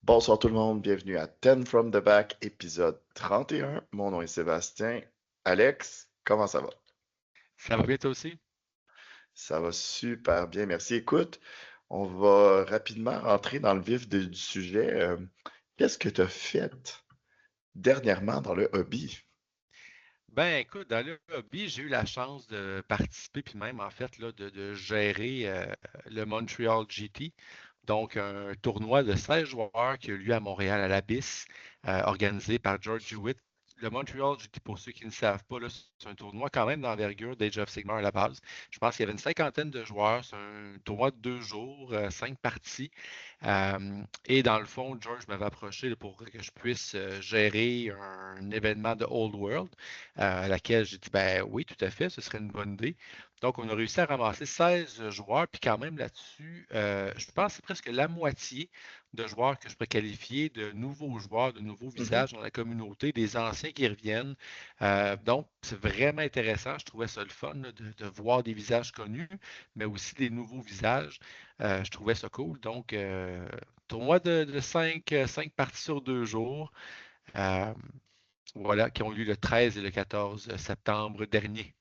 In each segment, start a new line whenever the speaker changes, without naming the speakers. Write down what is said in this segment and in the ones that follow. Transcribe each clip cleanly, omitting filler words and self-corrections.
Bonsoir tout le monde, bienvenue à 10 from the Back, épisode 31. Mon nom est Sébastien. Alex, comment ça va?
Ça va bien toi aussi?
Ça va super bien, merci. Écoute, on va rapidement rentrer dans le vif du sujet. Qu'est-ce que tu as fait dernièrement dans le hobby?
Ben écoute, dans le hobby, j'ai eu la chance de participer, puis même en fait là, de gérer le Montreal GT. Donc un tournoi de 16 joueurs qui a eu lieu à Montréal à l'Abyss, organisé par George Hewitt. Le Montreal GT, pour ceux qui ne savent pas, là, c'est un tournoi quand même d'envergure d'Age of Sigmar à la base. Je pense qu'il y avait une cinquantaine de joueurs. C'est un tournoi de 2 jours, 5 parties. Et dans le fond, George m'avait approché là, pour que je puisse gérer un événement de Old World, à laquelle j'ai dit, ben oui, tout à fait, ce serait une bonne idée. Donc, on a réussi à ramasser 16 joueurs, puis quand même là-dessus, je pense que c'est presque la moitié de joueurs que je pourrais qualifier de nouveaux joueurs, de nouveaux
Mhm.
visages dans la communauté, des anciens qui reviennent. Donc, c'est vraiment intéressant. Je trouvais ça le fun là, de voir des visages connus, mais aussi des nouveaux visages. Je trouvais ça cool. Donc, tournoi de 5 parties sur 2 jours, euh, voilà, qui ont eu lieu le 13 et le 14 septembre dernier.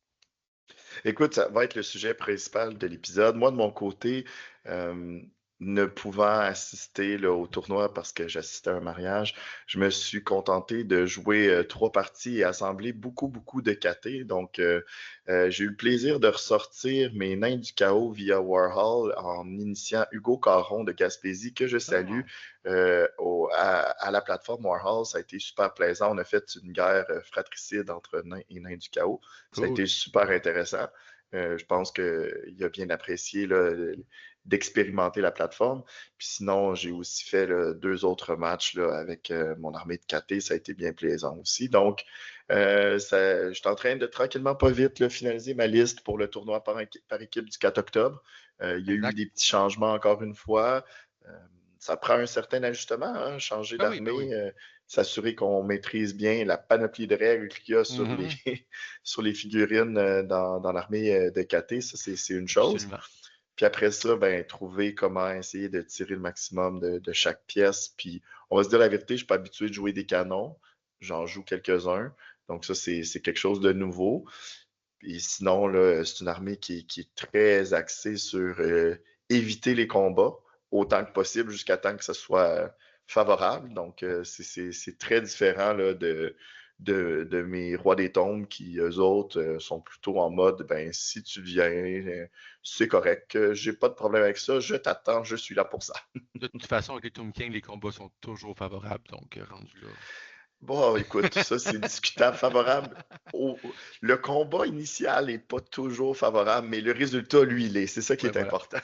Écoute, ça va être le sujet principal de l'épisode. Moi, de mon côté, euh, ne pouvant assister là, au tournoi parce que j'assistais à un mariage, je me suis contenté de jouer 3 parties et assembler beaucoup de KT. Donc, j'ai eu le plaisir de ressortir mes nains du chaos via Warhol en initiant Hugo Caron de Gaspésie, que je salue
Ah,
à la plateforme Warhol. Ça a été super plaisant. On a fait une guerre fratricide entre nains et nains du chaos. Ça a
cool.
été super intéressant. Je pense qu'il a bien apprécié là, d'expérimenter la plateforme. Puis sinon, j'ai aussi fait là, 2 autres matchs là, avec mon armée de KT. Ça a été bien plaisant aussi. Donc, je suis en train de tranquillement, pas vite, là, finaliser ma liste pour le tournoi par équipe du 4 octobre. Il y a eu
Exact.
des petits changements encore une fois. Euh, Ça prend un certain ajustement, hein, changer
Ben oui, ben oui.
d'armée, s'assurer qu'on maîtrise bien la panoplie de règles qu'il y a sur les,
Mhm.
sur les figurines dans l'armée de KT. Ça, c'est une chose.
Absolument.
Puis après ça, ben, trouver comment essayer de tirer le maximum de chaque pièce. Puis on va se dire la vérité, je suis pas habitué de jouer des canons. J'en joue quelques-uns. Donc ça, c'est quelque chose de nouveau. Et sinon, là, c'est une armée qui est très axée sur éviter les combats autant que possible jusqu'à temps que ce soit favorable. Donc, c'est très différent là, de mes rois des tombes qui, eux autres, sont plutôt en mode, ben, si tu viens, c'est correct, j'ai pas de problème avec ça, je t'attends, je suis là pour ça.
De toute façon, avec les Tomb King, les combats sont toujours favorables, donc rendu là.
Bon, écoute, ça, c'est discutable, favorable. Le combat initial n'est pas toujours favorable, mais le résultat, lui, il est. C'est ça qui
Ouais,
est
voilà.
important.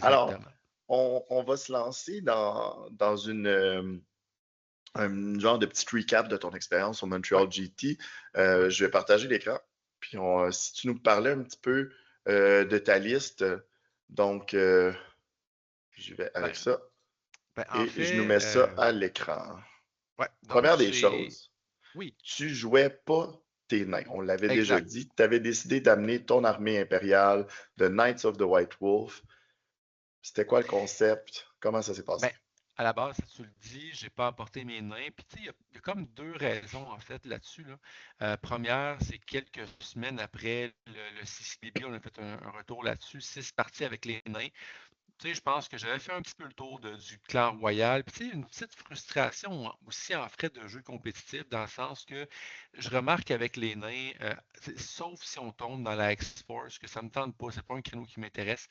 Alors,
Exactement.
on va se lancer dans un genre de petit recap de ton expérience au
Ouais,
Montreal GT.
ouais.
Je vais partager l'écran. Puis, si tu nous parlais un petit peu de ta liste, donc, j'y vais avec
Ben,
ça.
en
Et je nous
fait,
mets ça à l'écran.
ouais, donc
Première des
j'ai.
choses,
Oui,
tu jouais pas tes nains. On l'avait déjà
exact.
dit. Tu avais décidé d'amener ton armée impériale de Knights of the White Wolf. C'était quoi le concept? Comment ça s'est passé?
Ben, à la base, si tu le dis, j'ai pas apporté mes nains. Puis, tu sais, il y a comme 2 raisons, en fait, là-dessus, là. Première, c'est quelques semaines après le CCDB, on a fait un retour là-dessus, 6 parties avec les nains. Tu sais, je pense que j'avais fait un petit peu le tour du clan royal. Puis, tu sais, une petite frustration aussi en frais de jeu compétitif, dans le sens que je remarque qu'avec les nains, sauf si on tombe dans la X-Force, que ça me tente pas, c'est pas un créneau qui m'intéresse,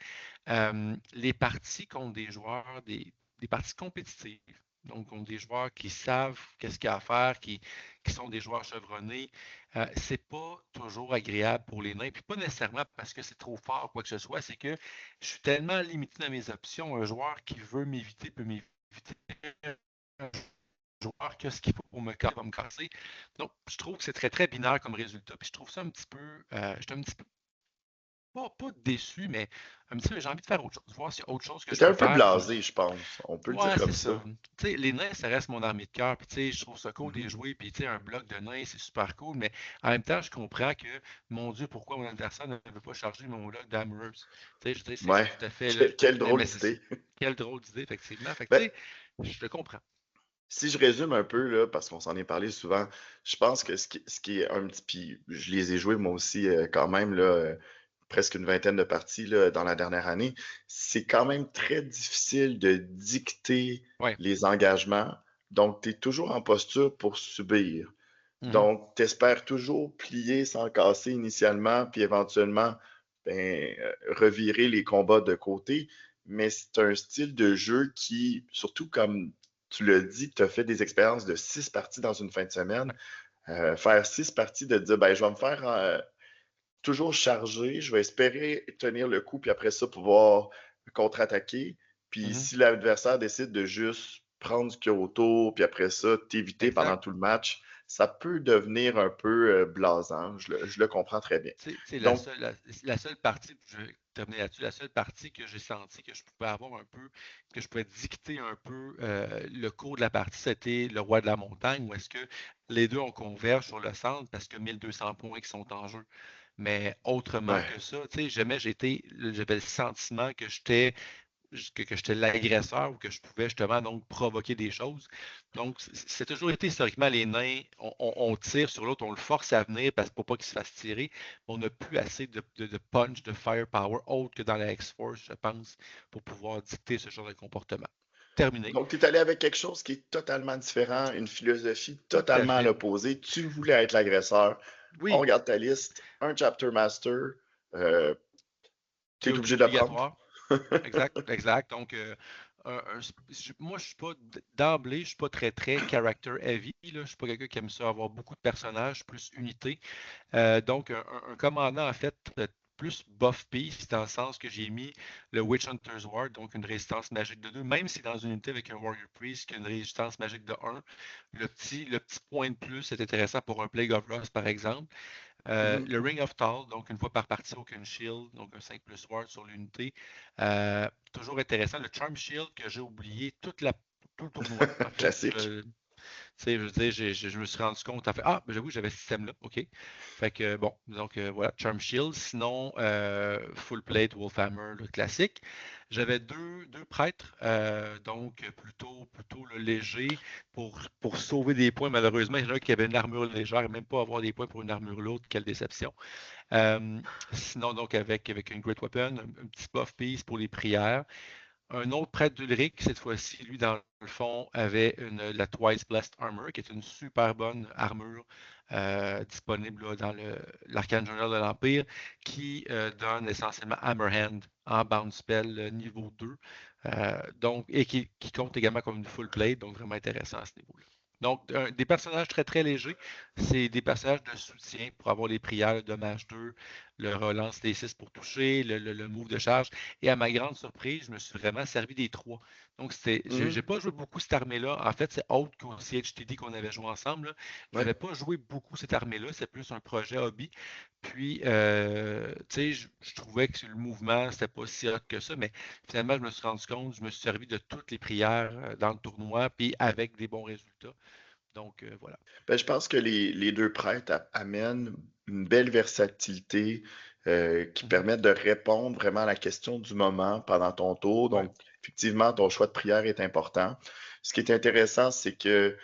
les parties contre des joueurs, des parties compétitives, donc contre des joueurs qui savent qu'est-ce qu'il y a à faire, qui sont des joueurs chevronnés, c'est pas toujours agréable pour les nains. Puis pas nécessairement parce que c'est trop fort ou quoi que ce soit, c'est que je suis tellement limité dans mes options. Un joueur qui veut m'éviter peut m'éviter. Un joueur qui a ce qu'il faut pour me casser va me casser. Donc, je trouve que c'est très binaire comme résultat. Puis je trouve ça un petit peu. J'étais un petit peu. Pas déçu, mais un petit peu. J'ai envie de faire autre chose. Voir s'il y a autre chose que je
T'étais un
peux
peu
faire. Puis
blasé, je pense. On peut le dire
ouais, c'est
comme ça.
ça. Tu sais, les nains, ça reste mon armée de cœur. Puis tu sais, je trouve ça cool de
Mhm.
les jouer. Puis tu sais, un bloc de nains, c'est super cool. Mais en même temps, je comprends que, mon Dieu, pourquoi mon adversaire ne veut pas charger mon bloc d'amoureuse. Tu sais, je dis, c'est
Ouais.
tout à fait. Là,
Quelle
mais
drôle
c'est
d'idée.
quelle drôle d'idée, effectivement. Fait que tu
Ben,
sais, Je le comprends.
Si je résume un peu, là, parce qu'on s'en est parlé souvent, je pense que ce qui est un petit puis je les ai joués moi aussi, quand même là, presque une vingtaine de parties là, dans la dernière année. C'est quand même très difficile de dicter
Ouais.
les engagements, donc tu es toujours en posture pour subir.
Mhm.
Donc tu espères toujours plier sans casser initialement, puis éventuellement, revirer les combats de côté, mais c'est un style de jeu qui, surtout comme tu l'as dit, tu as fait des expériences de 6 parties dans une fin de semaine.
Ouais.
Faire 6 parties, de te dire, ben, je vais me faire toujours charger, je vais espérer tenir le coup, puis après ça, pouvoir contre-attaquer. Puis
Mhm.
si l'adversaire décide de juste prendre ce qu'il y a autour, puis après ça, t'éviter pendant
Exact.
tout le match, ça peut devenir un peu blasant. Je le comprends très bien.
Tu sais,
Donc,
la seule partie, puis je vais terminer là-dessus, la seule partie que j'ai senti que je pouvais avoir un peu, que je pouvais dicter un peu le cours de la partie, c'était le roi de la montagne, où est-ce que les deux on converge sur le centre parce que 1200 points qui sont en jeu. Mais autrement
ouais.
que ça, tu sais, jamais j'avais le sentiment que j'étais l'agresseur ou que je pouvais justement donc provoquer des choses. Donc, c'est toujours été historiquement les nains, on tire sur l'autre, on le force à venir parce, pour pas qu'il se fasse tirer. On n'a plus assez de punch, de firepower autre que dans la X-Force, je pense, pour pouvoir dicter ce genre de comportement. Terminé.
Donc, tu es allé avec quelque chose qui est totalement différent, une philosophie
Tout à
totalement à
fait.
l'opposé. Tu voulais être l'agresseur. On
Oui,
regarde ta liste, un chapter master, euh, tu
c'est
es obligé de le prendre.
obligatoire. Exact, exact. Donc, moi, je suis pas d'emblée, je suis pas très character heavy. Là. Je suis pas quelqu'un qui aime ça avoir beaucoup de personnages, plus unité. Donc, un commandant, en fait, plus buff piece, dans le sens que j'ai mis le Witch Hunter's Ward, donc une résistance magique de 2, même si dans une unité avec un Warrior Priest qui a une résistance magique de 1, le petit point de plus est intéressant pour un Plague of Rust, par exemple.
Mhm.
Le Ring of Tal, donc une fois par partie, aucun shield, donc un 5 plus ward sur l'unité. Toujours intéressant. Le Charm Shield que j'ai oublié tout le tournoi. En fait,
Classique.
tu sais, je veux dire, je me suis rendu compte, en fait, ah, ben j'avoue, j'avais ce système-là, OK. Fait que, bon, donc voilà, Charm Shield. Sinon, Full Plate, Wolfhammer, le classique. J'avais deux prêtres, donc plutôt le léger pour sauver des points. Malheureusement, il y en a un qui avait une armure légère et même pas avoir des points pour une armure lourde, quelle déception. Euh, Sinon, donc, avec une Great Weapon, un petit buff piece pour les prières. Un autre prêtre d'Ulrich, cette fois-ci, lui, dans le fond, avait la Twice Blessed Armor, qui est une super bonne armure disponible là, dans l'Arcane Journal de l'Empire, qui donne essentiellement Hammerhand en bounce spell niveau 2, donc, et qui compte également comme une full plate, donc vraiment intéressant à ce niveau-là. Donc, des personnages très légers, c'est des personnages de soutien pour avoir les prières, le dommage 2, le relance des 6 pour toucher, le move de charge. Et à ma grande surprise, je me suis vraiment servi des trois. Donc, j'ai
Mhm.
pas joué beaucoup cette armée-là. En fait, c'est autre qu'au CHTD qu'on avait joué ensemble. Là.
Ouais.
J'avais pas joué beaucoup cette armée-là. C'est plus un projet hobby. Puis, tu sais, je trouvais que le mouvement, c'était pas si hot que ça. Mais finalement, je me suis rendu compte, je me suis servi de toutes les prières dans le tournoi, puis avec des bons résultats. Donc, voilà.
Ben, je pense que les deux prêtres amènent une belle versatilité qui
Mhm.
permettent de répondre vraiment à la question du moment pendant ton tour.
Ouais,
Donc, effectivement, ton choix de prière est important. Ce qui est intéressant, c'est que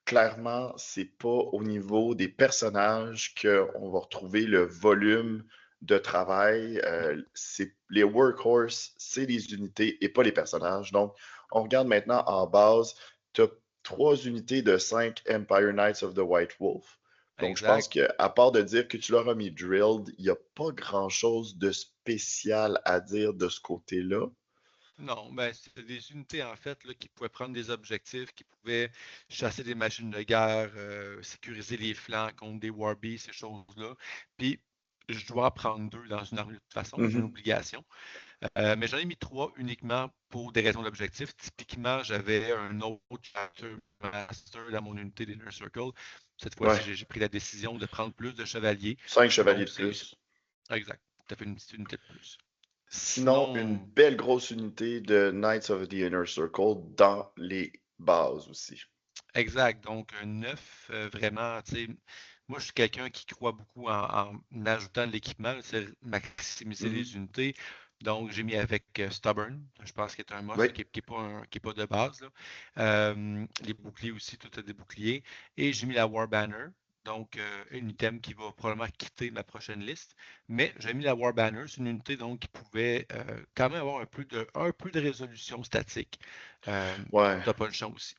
clairement, c'est pas au niveau des personnages qu'on va retrouver le volume de travail.
non.
C'est les workhorse, c'est les unités et pas les personnages. Donc, on regarde maintenant en base, tu as 3 unités de 5 Empire Knights of the White Wolf. Donc, je pense
Exact.
qu'à part de dire que tu leur as mis drilled, il n'y a pas grand-chose de spécial à dire de ce côté-là.
Non, ben, c'était des unités en fait là, qui pouvaient prendre des objectifs, qui pouvaient chasser des machines de guerre, sécuriser les flancs contre des warbees, ces choses-là. Puis je dois en prendre deux dans une armée de toute façon, c'est une
Mhm.
obligation. Mais j'en ai mis trois uniquement pour des raisons d'objectif. Typiquement, j'avais un autre chapter master dans mon unité d'Inner Circle. Cette fois-ci,
Ouais,
j'ai pris la décision de prendre plus de chevaliers.
5 chevaliers
Donc,
de
c'est
plus.
exact. Ça fait une petite unité de plus.
Sinon, une
Sinon,
belle grosse unité de Knights of the Inner Circle dans les bases aussi.
exact. Donc, un 9, vraiment, tu sais, moi, je suis quelqu'un qui croit beaucoup en ajoutant de l'équipement, c'est maximiser
Mhm.
les unités. Donc, j'ai mis avec Stubborn. Je pense qu'il est un must
Oui,
qui n'est pas de base, là. Les boucliers aussi, tout a des boucliers. Et j'ai mis la War Banner. Donc, une item qui va probablement quitter ma prochaine liste. Mais j'ai mis la War Banner. C'est une unité donc, qui pouvait quand même avoir un peu de résolution statique.
ouais.
De punchant aussi.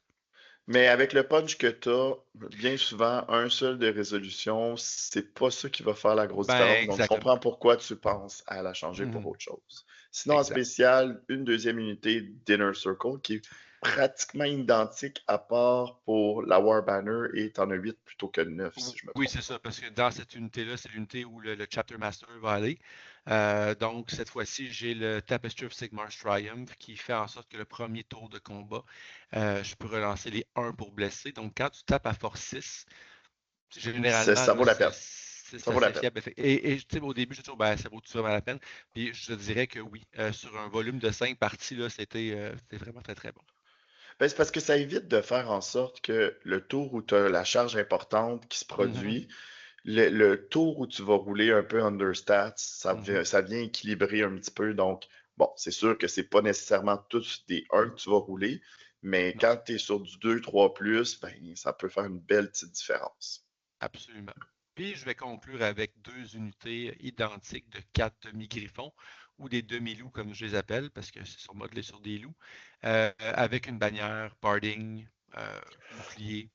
Mais avec le punch que tu as, bien souvent, un seul de résolution, c'est pas ça qui va faire la grosse
Ben,
différence. Donc, je
exactement.
comprends pourquoi tu penses à la changer pour
Mhm.
autre chose. Sinon, en
Exact.
spécial, une deuxième unité d'Inner Circle qui est pratiquement identique à part pour la War Banner et t'en as 8 plutôt que 9, si je me
Oui,
trompe
c'est
pas.
ça, parce que dans cette unité-là, c'est l'unité où le Chapter Master va aller. Donc, cette fois-ci, j'ai le Tapestry of Sigmar's Triumph qui fait en sorte que le premier tour de combat, je peux relancer les 1 pour blesser. Donc, quand tu tapes à force 6, généralement,
Ça
là,
vaut la peine.
c'est
Ça vaut la
assez
peine.
fiable. Et tu sais, au début, je toujours, ben, ça vaut-tu vraiment la peine? Puis, je te dirais que oui. Sur un volume de 5 parties, là, c'était vraiment très, très bon.
Ben, c'est parce que ça évite de faire en sorte que le tour où tu as la charge importante qui se
Mhm,
produit, le tour où tu vas rouler un peu understats,
mhm.
ça vient équilibrer un petit peu. Donc, bon, c'est sûr que c'est pas nécessairement tous des 1 que tu vas rouler, mais
Non,
quand tu es sur du 2, 3 plus, ben, ça peut faire une belle petite différence.
absolument. Puis je vais conclure avec deux unités identiques de quatre demi-griffons ou des demi-loups comme je les appelle parce que ce sont modelés sur des loups, avec une bannière, barding, bouclier,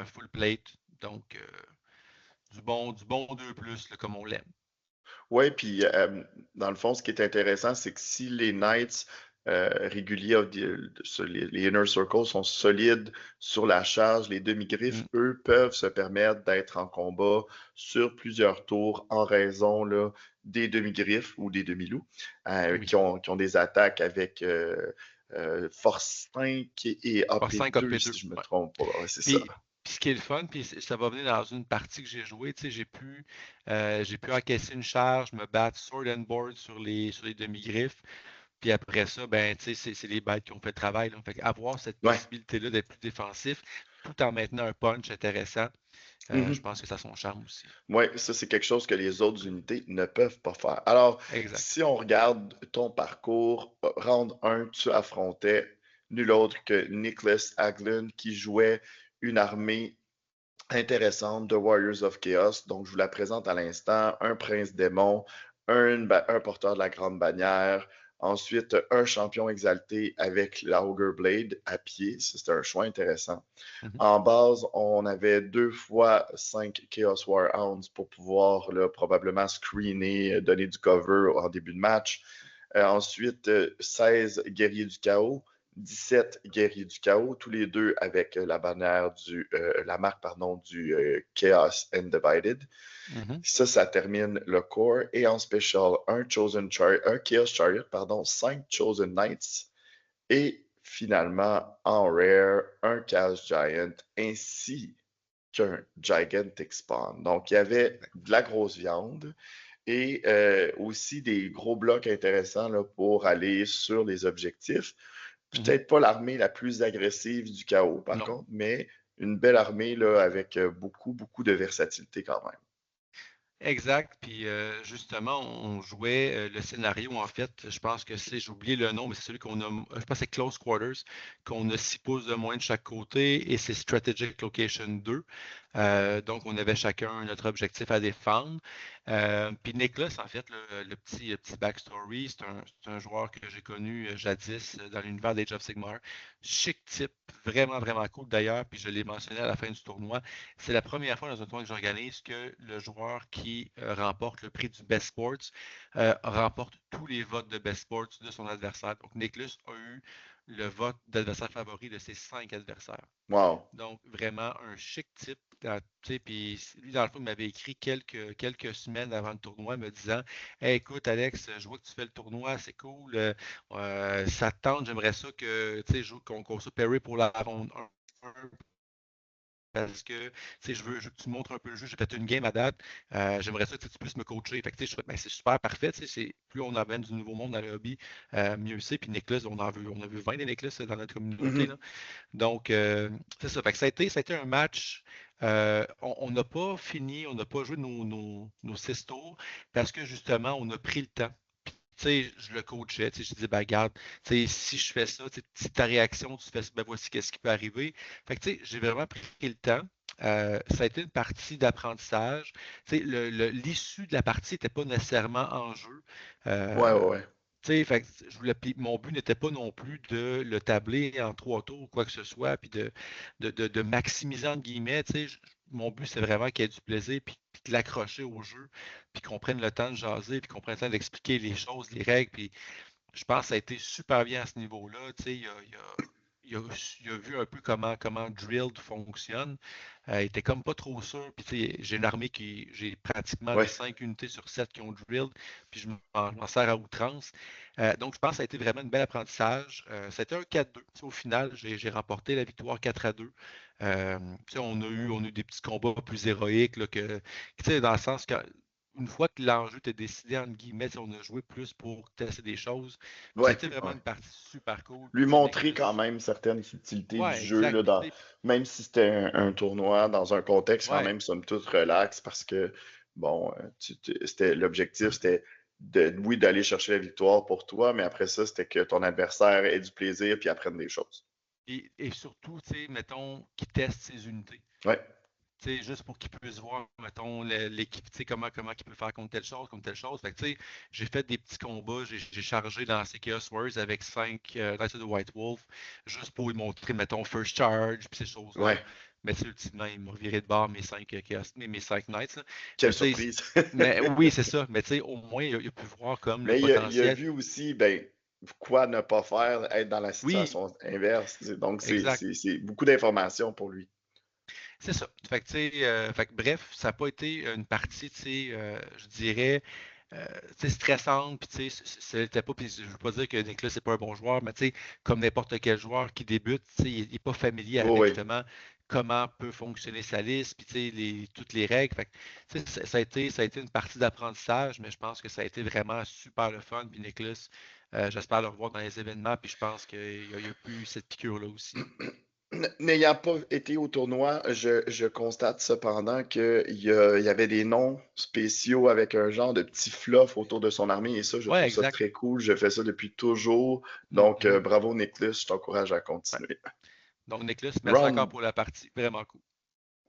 full plate, donc du bon 2 plus là, comme on l'aime.
Oui, puis dans le fond, ce qui est intéressant, c'est que si les Knights réguliers, les Inner Circles sont solides sur la charge, les demi-griffes,
Mm,
eux, peuvent se permettre d'être en combat sur plusieurs tours en raison là, des demi-griffes ou des demi-loups
oui.
qui ont des attaques avec Force 5 et
Par 5 ap
AP2,
deux.
si je me
Ouais.
trompe pas. Ouais, c'est ça.
Puis ce qui est le fun, puis ça va venir dans une partie que j'ai jouée, tu sais, j'ai pu encaisser une charge, me battre sword and board sur les demi-griffes. Puis après ça, ben, tu sais, c'est les bêtes qui ont fait le travail, là. Fait avoir cette
Ouais.
possibilité-là d'être plus défensif, tout en maintenant un punch intéressant, je
Mhm.
pense que ça a son charme aussi.
Oui, ça, c'est quelque chose que les autres unités ne peuvent pas faire. Alors,
Exact.
si on regarde ton parcours, round 1, tu affrontais nul autre que Nicholas Haglund qui jouait une armée intéressante de Warriors of Chaos. Donc, je vous la présente à l'instant. Un prince démon, un porteur de la grande bannière, ensuite un champion exalté avec la Ogre Blade à pied. Ça, c'était un choix intéressant.
Mhm.
En base, on avait 2 fois 5 Chaos Warhounds pour pouvoir là, probablement screener, donner du cover en début de match. Ensuite, 16 Guerriers du Chaos, 17 Guerriers du Chaos, tous les deux avec la bannière la marque pardon, du Chaos Undivided.
Mhm.
Ça termine le core. Et en special, un Chaos Chariot, pardon, 5 Chosen Knights et finalement, en rare, un Chaos Giant ainsi qu'un Gigantic Spawn. Donc, il y avait de la grosse viande et aussi des gros blocs intéressants là, pour aller sur les objectifs.
Mhm.
Peut-être pas l'armée la plus agressive du chaos, par
Non.
contre, mais une belle armée là, avec beaucoup, beaucoup de versatilité quand même.
Exact. Puis justement, on jouait le scénario, en fait, je pense que j'ai oublié le nom, mais c'est celui qu'on a, je pense que c'est Close Quarters, qu'on a 6 pouces de moins de chaque côté, et c'est Strategic Location 2. Donc, on avait chacun notre objectif à défendre. Puis Nicholas, en fait, le petit backstory, c'est un joueur que j'ai connu jadis dans l'univers d'Age of Sigmar. Chic type, vraiment, vraiment cool d'ailleurs, puis je l'ai mentionné à la fin du tournoi. C'est la première fois dans un tournoi que j'organise que le joueur qui remporte le prix du Best Sports remporte tous les votes de Best Sports de son adversaire. Donc, Nicholas a eu le vote d'adversaire favori de ses 5 adversaires.
Wow.
Donc, vraiment un chic type. Puis lui, dans le fond, il m'avait écrit quelques semaines avant le tournoi me disant hey, écoute, Alex, je vois que tu fais le tournoi, c'est cool. Ça te tente, j'aimerais ça qu'on se parie pour la ronde 1 parce que je veux que tu montres un peu le jeu. J'ai fait une game à date. J'aimerais ça que tu puisses me coacher. Fait que, ben, c'est super parfait. Plus on amène du nouveau monde dans le hobby, mieux c'est. Puis Nicholas, on a vu 20 des Nicholas dans notre communauté.
Mhm.
Là. Donc, c'est ça. Fait que ça a été un match. On n'a pas fini, on n'a pas joué nos 6 tours parce que justement, on a pris le temps. je le coachais, je disais, ben, regarde, si je fais ça, si ta réaction, tu fais ça, ben, voici qu'est-ce qui peut arriver. Fait que, j'ai vraiment pris le temps. Ça a été une partie d'apprentissage. L'issue de la partie n'était pas nécessairement en jeu.
Ouais, ouais,
Euh,
ouais.
fait que mon but n'était pas non plus de le tabler en 3 tours ou quoi que ce soit, puis de maximiser entre guillemets. Mon but, c'est vraiment qu'il y ait du plaisir, puis de l'accrocher au jeu, puis qu'on prenne le temps de jaser, puis qu'on prenne le temps d'expliquer les choses, les règles. Puis je pense que ça a été super bien à ce niveau-là. Il a vu un peu comment Drilled fonctionne. Il était comme pas trop sûr. Puis j'ai une armée j'ai pratiquement
Ouais.
5 unités sur 7 qui ont Drilled, puis je m'en sers à outrance. Donc je pense que ça a été vraiment un bel apprentissage. C'était un 4-2. Au final, j'ai remporté la victoire 4-2. On a eu des petits combats plus héroïques là, dans le sens que une fois que l'enjeu était décidé, entre guillemets, on a joué plus pour tester des choses. Puis ça a
Ouais,
été vraiment
ouais.
une partie super cool.
Lui
Puis
montrer quand
Nicholas,
même certaines subtilités du
ouais,
jeu,
exact.
là, même si c'était un tournoi, dans un contexte quand
Ouais,
même, somme toute, relax, parce que, bon, l'objectif, c'était oui, d'aller chercher la victoire pour toi, mais après ça, c'était que ton adversaire ait du plaisir puis apprenne des choses.
et surtout, mettons, qui teste ses unités.
Ouais,
Juste pour qu'ils puissent voir, mettons, l'équipe, comment il peut faire contre telle chose, comme telle chose. Fait que, j'ai fait des petits combats, j'ai chargé dans ces Chaos Wars avec 5 Knights of the White Wolf, juste pour lui montrer, mettons, First Charge, puis ces choses-là.
ouais.
Mais ultimement, il m'a reviré de bord mes 5 mes 5 Knights. Là.
Quelle
Mais,
surprise.
mais oui, c'est ça. Mais au moins, il a pu voir comme le
Mais il a
potentiel.
vu aussi, ben, quoi ne pas faire, être dans la
Oui,
situation inverse. Donc,
exact.
c'est beaucoup d'informations pour lui.
C'est ça. Fait que, bref, ça n'a pas été une partie, je dirais, stressante, puis c'était pas, puis je veux pas dire que Nicolas c'est pas un bon joueur, mais comme n'importe quel joueur qui débute, il n'est pas familier
Oh,
avec
oui.
justement comment peut fonctionner sa liste, puis toutes les règles. Fait que, ça a été une partie d'apprentissage, mais je pense que ça a été vraiment super le fun. Puis Nicolas, j'espère le revoir dans les événements, puis je pense qu'il y a plus cette piqûre-là aussi.
N'ayant pas été au tournoi, je constate cependant qu'il y avait des noms spéciaux avec un genre de petit fluff autour de son armée et ça, je
Ouais,
trouve ça
exact.
très cool. Je fais ça depuis toujours. Donc,
Mhm.
bravo Nicholas, je t'encourage à
Ouais.
continuer.
Donc, Nicolas, merci encore
Round,
pour la partie. Vraiment cool.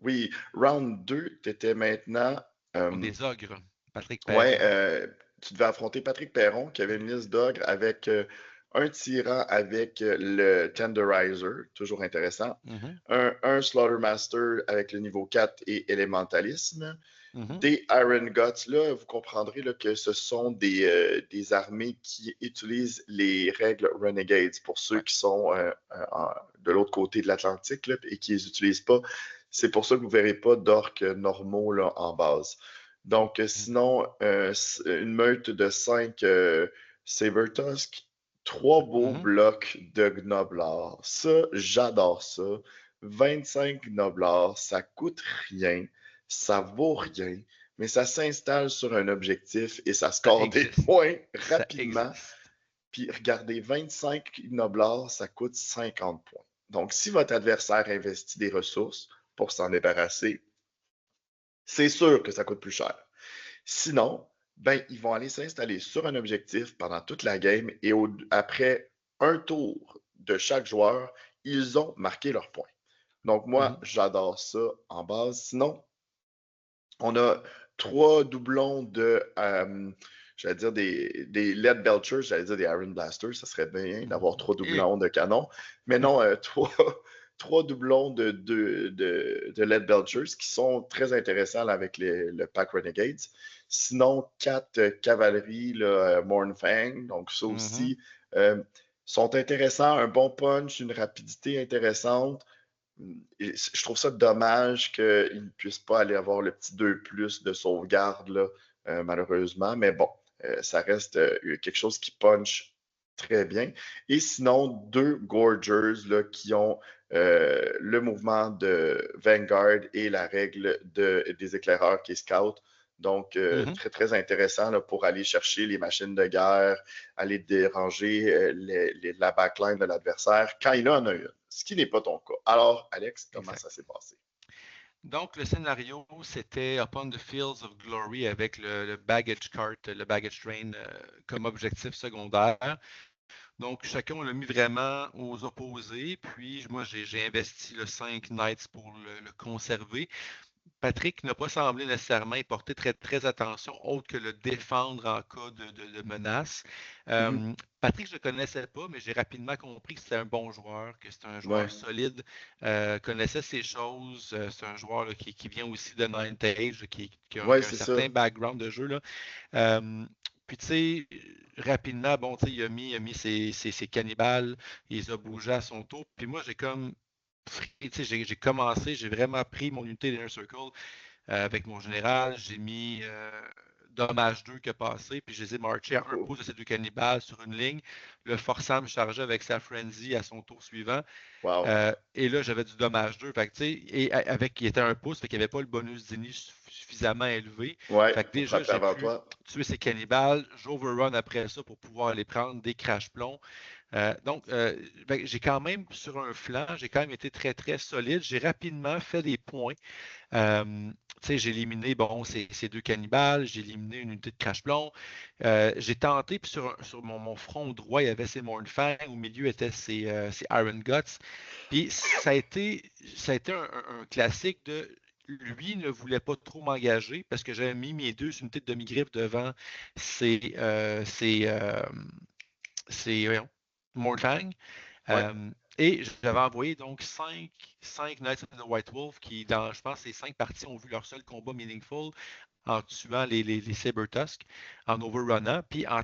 oui, round 2, tu étais maintenant.
Contre
euh,
des ogres. Patrick
ouais,
Perron.
tu devais affronter Patrick Perron qui avait une liste d'ogres avec un tyran avec le Tenderizer, toujours intéressant.
Mhm,
Un Slaughtermaster avec le niveau 4 et élémentalisme.
mhm,
Des Iron Guts, là, vous comprendrez là, que ce sont des armées qui utilisent les règles Renegades pour ceux
ouais.
qui sont de l'autre côté de l'Atlantique là, et qui les utilisent pas. C'est pour ça que vous ne verrez pas d'orques normaux là, en base. Donc,
Mhm,
sinon, une meute de 5 Sabertusk, 3 beaux
mhm.
blocs de Gnoblar. Ça, j'adore ça. 25 Gnoblar, ça coûte rien, ça vaut rien, mais ça s'installe sur un objectif et ça
Ça
score des
existe.
points
Ça
rapidement.
existe.
Puis regardez, 25 Gnoblar, ça coûte 50 points. Donc, si votre adversaire investit des ressources pour s'en débarrasser, c'est sûr que ça coûte plus cher. Sinon, ben, ils vont aller s'installer sur un objectif pendant toute la game et après un tour de chaque joueur, ils ont marqué leurs points. Donc, moi,
Mhm,
j'adore ça en base. Sinon, on a 3 doublons j'allais dire des Lead Belchers, j'allais dire des Iron Blasters. Ça serait bien d'avoir
mhm.
3
Et
doublons de canon. Mais non, 3 doublons de Lead Belchers qui sont très intéressants là, avec le pack Renegades. Sinon, 4 cavaleries, là, Mornfang. Donc, ça
mhm.
aussi, euh, sont intéressants. Un bon punch, une rapidité intéressante. Je trouve ça dommage qu'ils ne puissent pas aller avoir le petit 2 plus de sauvegarde, là, malheureusement. Mais bon, ça reste quelque chose qui punch très bien. Et sinon, 2 Gorgers là, qui ont le mouvement de Vanguard et la règle des éclaireurs qui est Scout. Donc,
Mhm.
très, très intéressant là, pour aller chercher les machines de guerre, aller déranger la backline de l'adversaire quand il en a une, ce qui n'est pas ton cas. Alors, Alex, comment
Exact.
ça s'est passé?
Donc, le scénario, c'était Upon the Fields of Glory avec le baggage cart, le baggage train comme objectif secondaire. Donc, chacun on l'a mis vraiment aux opposés. Puis, moi, j'ai investi le 5 Knights pour le conserver. Patrick n'a pas semblé nécessairement y porter très, très attention, autre que le défendre en cas de menace.
Mhm.
Patrick, je ne le connaissais pas, mais j'ai rapidement compris que c'était un bon joueur, que c'était un joueur
Ouais,
solide, connaissait ses choses. C'est un joueur là, qui vient aussi de Ninth Age,
ouais,
qui a un
c'est ça.
certain background de jeu. Là. Euh, puis, tu sais, rapidement, bon, tu sais, il a mis ses cannibales, il les a bougés à son tour. Puis moi, j'ai comme j'ai commencé, j'ai vraiment pris mon unité d'Inner Circle avec mon général. J'ai mis Dommage 2 qui a passé, puis je les ai marchés à un
Oh,
pouce de ces deux cannibales sur une ligne, le forçant à me charger avec sa frenzy à son tour suivant.
wow.
Et là, j'avais du dommage 2. Fait que, et avec qui était un pouce, fait qu'il n'y avait pas le bonus d'ini suffisamment élevé.
Ouais,
Fait que
pour
déjà,
frapper
j'ai
avant
pu
toi.
tuer ces cannibales. J'overrun après ça pour pouvoir les prendre des crash plombs. Donc, j'ai quand même, sur un flanc, j'ai quand même été très, très solide. J'ai rapidement fait des points. Euh, j'ai éliminé bon, ces deux cannibales, j'ai éliminé une unité de crash plomb. J'ai tenté, puis sur mon front droit, il y avait ces Mournfang, au milieu étaient ces Iron Guts. Puis ça a été un classique de lui ne voulait pas trop m'engager parce que j'avais mis mes deux unités de demi-griffe devant voyons, Mortang.
Ouais,
Et j'avais envoyé donc 5 Knights of the White Wolf qui, dans, je pense, ces 5 parties ont vu leur seul combat meaningful en tuant les Saber Tusk, en overrunnant, puis en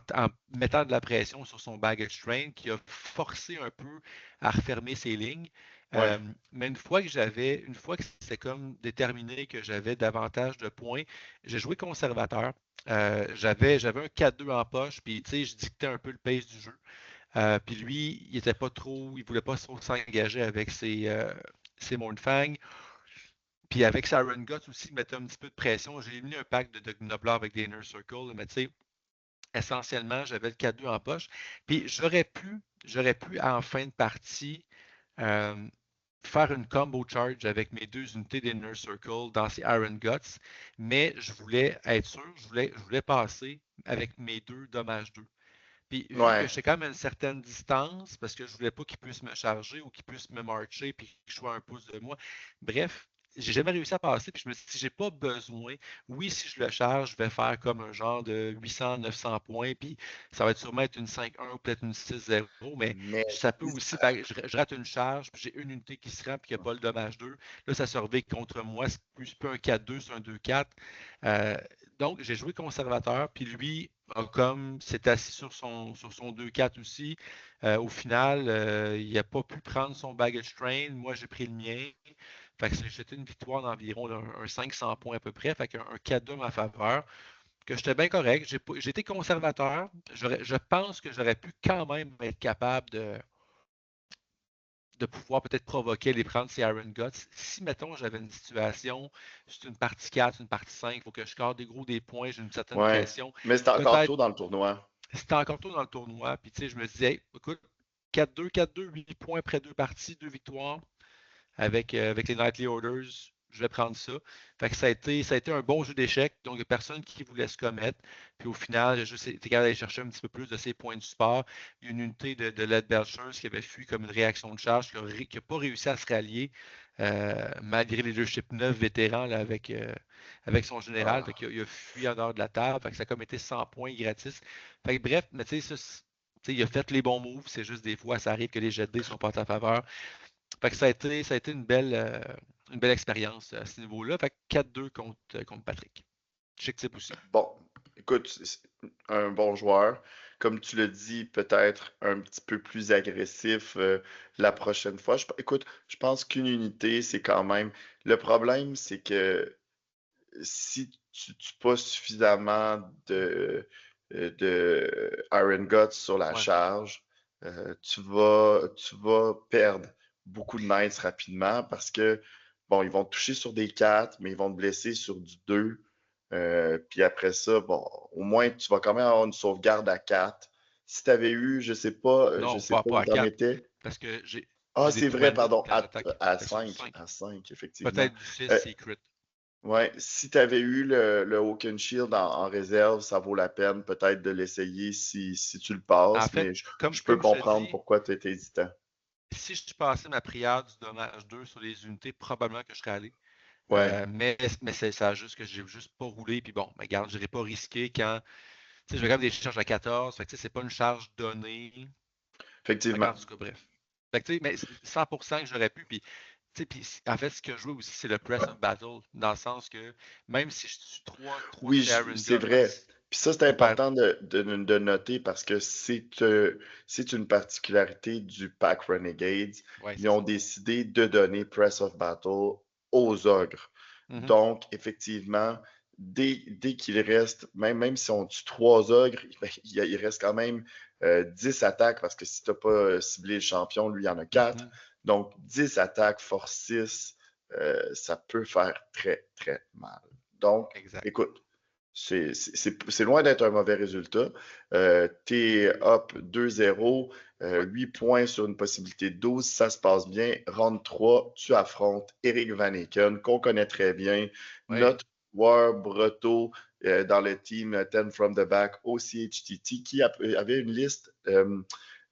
mettant de la pression sur son baggage train qui a forcé un peu à refermer ses lignes.
ouais.
Euh, mais une fois que c'était comme déterminé que j'avais davantage de points, j'ai joué conservateur. J'avais un 4-2 en poche, puis tu sais, je dictais un peu le pace du jeu. Puis lui, il voulait pas trop s'engager avec ses Mournfang. Puis avec Siren Guts aussi, il mettait un petit peu de pression. J'ai mis un pack de Gnoblar avec des Inner Circle, mais tu sais, essentiellement, j'avais le 4-2 en poche. Puis j'aurais pu en fin de partie, euh, faire une combo charge avec mes deux unités d'Inner Circle dans ces Iron Guts, mais je voulais être sûr, je voulais passer avec mes deux dommages 2. Puis vu que
Ouais.
j'étais quand même à une certaine distance, parce que je voulais pas qu'il puisse me charger ou qu'il puisse me marcher puis qu'il soit un pouce de moi. Bref, j'ai jamais réussi à passer. Puis je me suis dit, j'ai pas besoin. Oui, si je le charge, je vais faire comme un genre de 800-900 points. Puis ça va être sûrement être une 5-1 ou peut-être une 6-0. Mais
Mais
ça peut
si
aussi,
ça-
je rate une charge, puis j'ai une unité qui se rend, puis il n'y a pas le dommage 2. Là, ça se revient contre moi. C'est plus un 4-2, c'est un 2-4. Euh, donc, j'ai joué conservateur, puis lui comme s'est assis sur son 2-4 aussi. Au final, il n'a pas pu prendre son baggage train. Moi, j'ai pris le mien. Fait que c'était une victoire d'environ un 500 points à peu près. Fait qu'un 4-2 en ma faveur. Que j'étais bien correct. J'ai été conservateur. Je pense que j'aurais pu quand même être capable de pouvoir peut-être provoquer les prendre ces Iron Guts. Si, mettons, j'avais une situation, c'est une partie 4, une partie 5, il faut que je score des gros des points, j'ai une certaine
Ouais.
pression.
Mais c'est encore
Peut-être
tôt dans le tournoi.
c'était encore tôt dans le tournoi. Puis, tu sais, je me disais, hey, écoute, 4-2, 4-2, 8 points après deux parties, deux victoires avec les Nightly Orders. Je vais prendre ça. Fait que ça a été un bon jeu d'échecs. Donc, il n'y a personne qui voulait se commettre. Puis, au final, j'ai juste été capable d'aller chercher un petit peu plus de ses points de support. Il y a une unité de Led Belchers qui avait fui comme une réaction de charge, qui n'a pas réussi à se rallier, malgré les leadership 9 vétérans là, avec son général. Fait
Ah.
qu'il a fui en dehors de la table. Fait que ça a comme été 100 points gratis. Fait que bref, mais tu sais, il a fait les bons moves. C'est juste des fois, ça arrive que les jets de dés ne sont pas en ta faveur. Fait que ça a été une belle expérience à ce niveau-là. Fait que 4-2 contre Patrick. Je sais que c'est aussi.
Bon, écoute, c'est un bon joueur. Comme tu le dis, peut-être un petit peu plus agressif la prochaine fois. Écoute, je pense qu'une unité, c'est quand même. Le problème, c'est que si tu tues pas suffisamment de Iron Guts sur la
Ouais.
charge, tu vas perdre beaucoup de nights rapidement parce que, bon, ils vont te toucher sur des 4, mais ils vont te blesser sur du 2. Puis après ça, bon, au moins, tu vas quand même avoir une sauvegarde à 4. Si tu avais eu, je sais
Non,
sais pas
pas
où
à
t'en
4.
étais.
Parce que
Ah,
J'ai des
c'est vrai,
Brandon
pardon,
quand j'attaque.
à
Fait que ça, du
5,
5.
à 5, effectivement.
Peut-être du 6
Euh,
Secret.
ouais, si tu avais eu le Oakenshield en réserve, ça vaut la peine peut-être de l'essayer si tu le
En
passes,
fait,
mais
comme,
je peux
comme je te
comprendre
dis,
pourquoi tu étais hésitant.
si je passais ma prière du dommage 2 sur les unités, probablement que je serais allé.
Ouais,
Mais c'est ça juste que j'ai juste pas roulé. Puis bon, mais regarde, je n'irai pas risquer quand. Tu sais, je vais quand même des charges à 14. Fait que tu sais, c'est pas une charge donnée. Fait que,
effectivement.
en tout cas, bref. Fait que tu sais, mais 100% que j'aurais pu. Puis, tu sais, puis en fait, ce que je veux aussi, c'est le press of battle. Dans le sens que même si je suis 3
Oui,
Aaron
c'est vrai.
Jones,
Puis ça, c'est
il perd.
important de noter parce que c'est une particularité du pack Renegades.
Ouais,
Ils
c'est
ont
ça.
décidé de donner Press of Battle aux ogres.
Mhm,
Donc, effectivement, dès qu'il reste, même si on tue 3 ogres, ben, il reste quand même 10 attaques parce que si tu n'as pas ciblé le champion, lui, il y en a 4.
mhm.
Donc, 10 attaques, force 6, ça peut faire très, très mal. Donc,
Exact.
écoute, c'est loin d'être un mauvais résultat. T'es up 2-0,
Ouais,
8 points sur une possibilité de 12, ça se passe bien. Round 3, tu affrontes Eric Van Eken, qu'on connaît très bien,
ouais.
notre joueur breton dans le team 10 from the back au CHTT, qui avait une liste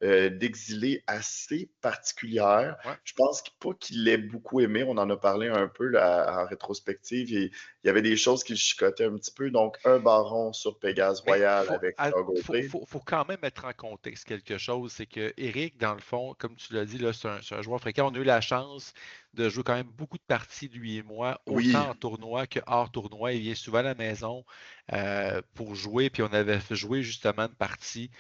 d'exilés assez particulière.
Ouais.
Je pense pas qu'il l'ait beaucoup aimé. On en a parlé un peu là, en rétrospective. Et il y avait des choses qui le chicotaient un petit peu. Donc, un baron sur Pégase
Mais
Royal avec
faut,
Goldblade.
faut, faut quand même mettre en contexte quelque chose. C'est que Eric, dans le fond, comme tu l'as dit, là, c'est un joueur fréquent. On a eu la chance de jouer quand même beaucoup de parties, lui et moi,
Oui,
autant en tournoi que hors tournoi. Il vient souvent à la maison pour jouer. Puis on avait fait jouer justement une partie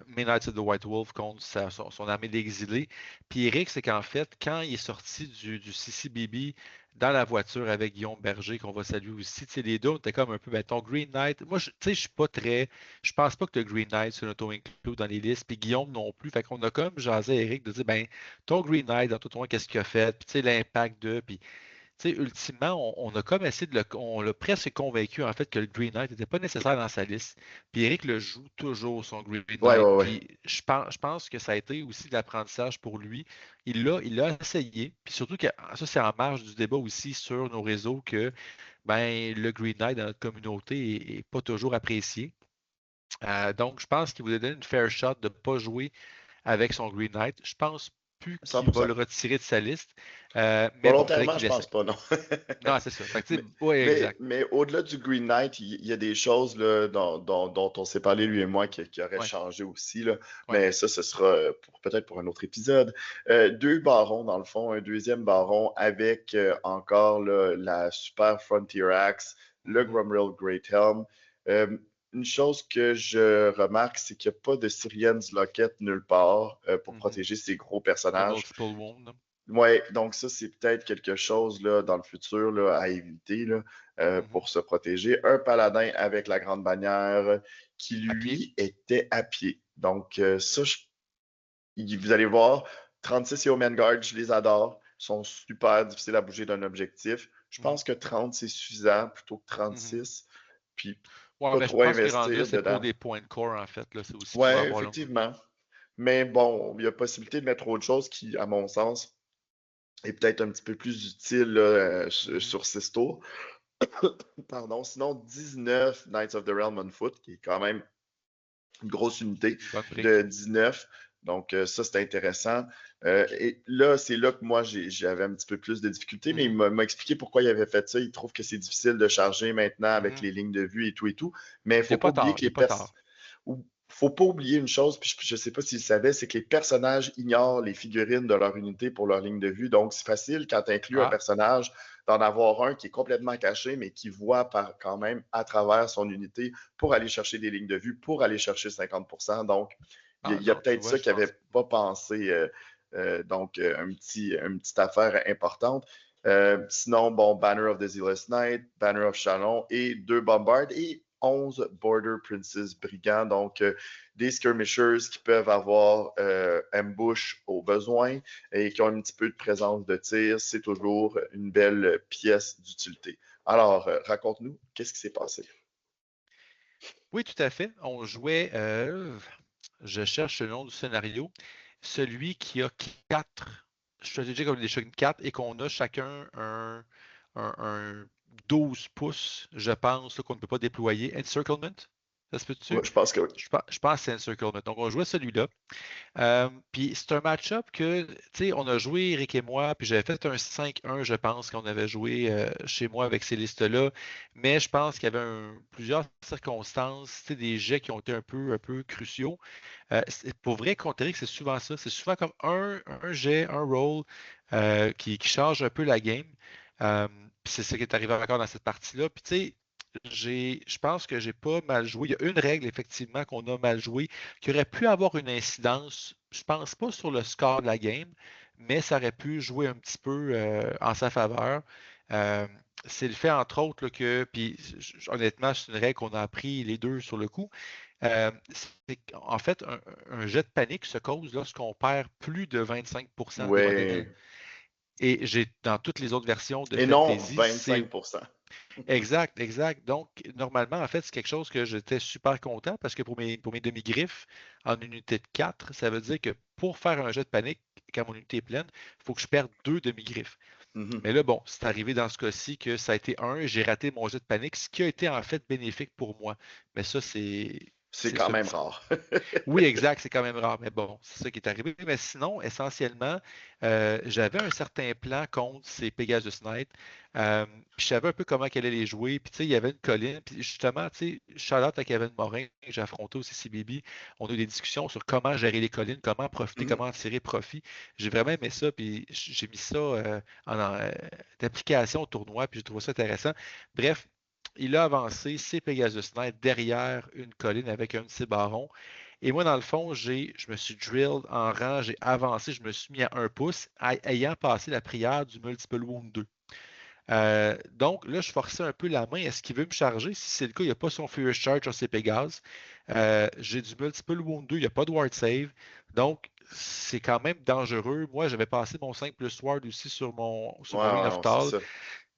Midnight of the White Wolf contre son armée d'exilés. Puis Eric, c'est qu'en fait, quand il est sorti du CCBB dans la voiture avec Guillaume Berger, qu'on va saluer aussi. Tu sais, les deux, on était comme un peu, ben, ton Green Knight. Moi, tu sais, je suis pas très. Je pense pas que le Green Knight soit auto-inclus dans les listes, puis Guillaume non plus. Fait qu'on a comme jasé à Eric de dire, ben, ton Green Knight, dans tout le monde, qu'est-ce qu'il a fait, puis tu sais, l'impact de. Puis tu sais, ultimement, on a comme essayé on l'a presque convaincu en fait que le Green Knight n'était pas nécessaire dans sa liste. Puis Eric le joue toujours son Green
ouais,
Knight.
ouais, ouais.
Puis je pense que ça a été aussi de l'apprentissage pour lui. Il l'a essayé. Puis surtout que ça, c'est en marge du débat aussi sur nos réseaux que ben, le Green Knight dans notre communauté est pas toujours apprécié. Donc, je pense qu'il voulait donner une fair shot de ne pas jouer avec son Green Knight. Je pense plus qu'il va
100%.
le retirer de sa liste. Mais bon, il fallait
Volontairement,
qu'il
je pense
l'essaie.
pas, non.
Non, c'est ça. Fait que, tu sais,
Mais,
ouais, exact.
mais au-delà du Green Knight, il y a des choses là, dont on s'est parlé, lui et moi, qui auraient
Ouais,
changé aussi. Là.
ouais.
Mais ça, ce sera peut-être pour un autre épisode. 2 barons, dans le fond, un deuxième baron avec encore là, la Super Frontier Axe, le
Mhm,
Grumrill Great Helm. Euh, une chose que je remarque, c'est qu'il n'y a pas de Syrian's Locket nulle part pour
mhm.
protéger ces gros
Le
personnages.
multiple wound, là.
Ouais, donc ça, c'est peut-être quelque chose là, dans le futur là, à éviter là,
Mhm.
pour se protéger. Un paladin avec la grande bannière qui,
À pied.
lui, était à pied. Donc, ça, vous allez voir, 36 Yeoman Guard, je les adore. Ils sont super difficiles à bouger d'un objectif. Je
Mhm,
pense que 30, c'est suffisant plutôt que
mhm.
36. Puis,
Ouais,
pas
mais je
trop
pense qu'il est rendu là,
investir
c'est pour
dedans.
des points de core, en fait. Là. C'est aussi pour
Ouais,
avoir le.
effectivement. Mais bon, il y a possibilité de mettre autre chose qui, à mon sens, est peut-être un petit peu plus utile là,
Mhm.
sur 6 tours. Pardon. Sinon, 19 Knights of the Realm on foot, qui est quand même une grosse unité
Une bonne
de
brique.
19. Donc, ça, c'est intéressant. Et là, c'est là que moi, j'avais un petit peu plus de difficultés, mais il
Mhm,
m'a expliqué pourquoi il avait fait ça. Il trouve que c'est difficile de charger maintenant avec
mhm.
les lignes de vue et tout et tout. Mais il ne
Il n'y
faut
a
pas
pas
oublier
tard,
que
il n'y
les
a pas tard.
faut pas oublier une chose, puis je ne sais pas s'il savait, c'est que les personnages ignorent les figurines de leur unité pour leur ligne de vue. Donc, c'est facile quand tu inclus un
Ah,
personnage d'en avoir un qui est complètement caché, mais qui voit quand même à travers son unité pour aller chercher des lignes de vue, pour aller chercher 50%. Donc,
ah
il y a
non, tu
peut-être
vois,
ça
je
qui
pense.
n'avait pas pensé. Donc, une petite affaire importante. Sinon, bon, Banner of the Zealous Knight, Banner of Shalom et 2 Bombards et 11 Border Princes brigands. Donc, des skirmishers qui peuvent avoir ambush au besoin et qui ont un petit peu de présence de tir. C'est toujours une belle pièce d'utilité. Alors, raconte-nous, qu'est-ce qui s'est passé?
Oui, tout à fait. On jouait. Je cherche le nom du scénario. celui qui a 4 Strategic Obligation 4 et qu'on a chacun un 12 pouces, je pense, là, qu'on ne peut pas déployer. Encirclement, ça se peut-tu?
Ouais, je pense que oui.
Je pense que c'est Encirclement. Donc, on jouait celui-là. Puis c'est un match-up que, tu sais, on a joué, Eric et moi, puis j'avais fait un 5-1, je pense, qu'on avait joué chez moi avec ces listes-là. Mais je pense qu'il y avait plusieurs circonstances, tu sais, des jets qui ont été un peu cruciaux. Pour vrai, contre Eric, c'est souvent ça. C'est souvent comme un jet, un roll qui change un peu la game. Euh, Puis c'est ce qui est arrivé encore dans cette partie-là. Puis tu sais, je pense que j'ai pas mal joué. Il y a une règle, effectivement, qu'on a mal joué, qui aurait pu avoir une incidence, je pense pas sur le score de la game, mais ça aurait pu jouer un petit peu en sa faveur. Euh, c'est le fait, entre autres, là, que, puis honnêtement, c'est une règle qu'on a appris les deux sur le coup. En fait, un jet de panique se cause lorsqu'on perd plus de 25% des modèles.
Ouais.
Et j'ai dans toutes les autres versions de
Et non,
Fantasy, c'est
25%.
exact, exact. Donc, normalement, en fait, c'est quelque chose que j'étais super content parce que pour mes demi-griffes, en unité de 4, ça veut dire que pour faire un jet de panique, quand mon unité est pleine, il faut que je perde 2 demi-griffes.
Mhm.
Mais là, bon, c'est arrivé dans ce cas-ci que ça a été un, j'ai raté mon jet de panique, ce qui a été en fait bénéfique pour moi. Mais ça,
C'est
c'est
quand
ce
même
petit.
rare.
Oui, exact, c'est quand même rare, mais bon, c'est ça qui est arrivé. Mais sinon, essentiellement, j'avais un certain plan contre ces Pegasus Knights. Puis je savais un peu comment qu'elle allait les jouer. Puis tu sais, il y avait une colline. Puis justement, tu sais, shout-out à Kevin Morin, que j'ai affronté aussi CBB. On a eu des discussions sur comment gérer les collines, comment profiter,
Mhm.
comment en tirer profit. J'ai vraiment aimé ça. Puis j'ai mis ça d'application au tournoi. Puis j'ai trouvé ça intéressant. Bref, il a avancé ses Pegasus Knights derrière une colline avec un de ses barons. Et moi, dans le fond, je me suis drilled en rang, j'ai avancé, je me suis mis à 1 pouce, ayant passé la prière du Multiple Wound 2. Donc là, je forçais un peu la main. Est-ce qu'il veut me charger? Si c'est le cas, il n'y a pas son Furious Charge sur ses Pégases. J'ai du Multiple Wound 2, il n'y a pas de Ward Save. Donc, c'est quand même dangereux. Moi, j'avais passé mon 5 plus Ward aussi
Ouais,
sur mon Ring
ouais,
of
non, c'est
Tall.
ça.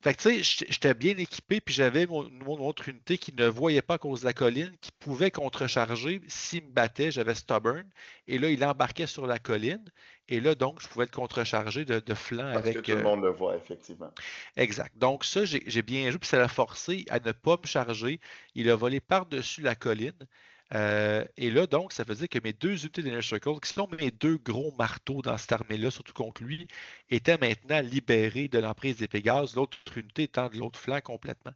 Fait que tu sais, j'étais bien équipé, puis j'avais mon autre unité qui ne voyait pas à cause de la colline, qui pouvait contrecharger s'il me battait, j'avais Stubborn. Et là, il embarquait sur la colline. Et là, donc, je pouvais le contrecharger de flanc
Parce que
avec.
tout le monde le voit, effectivement.
Exact. Donc, ça, j'ai bien joué, puis ça l'a forcé à ne pas me charger. Il a volé par-dessus la colline. Et là, donc, ça veut dire que mes deux unités d'Inner Circle, qui sont mes deux gros marteaux dans cette armée-là, surtout contre lui, étaient maintenant libérés de l'emprise des Pégases, l'autre unité étant de l'autre flanc complètement.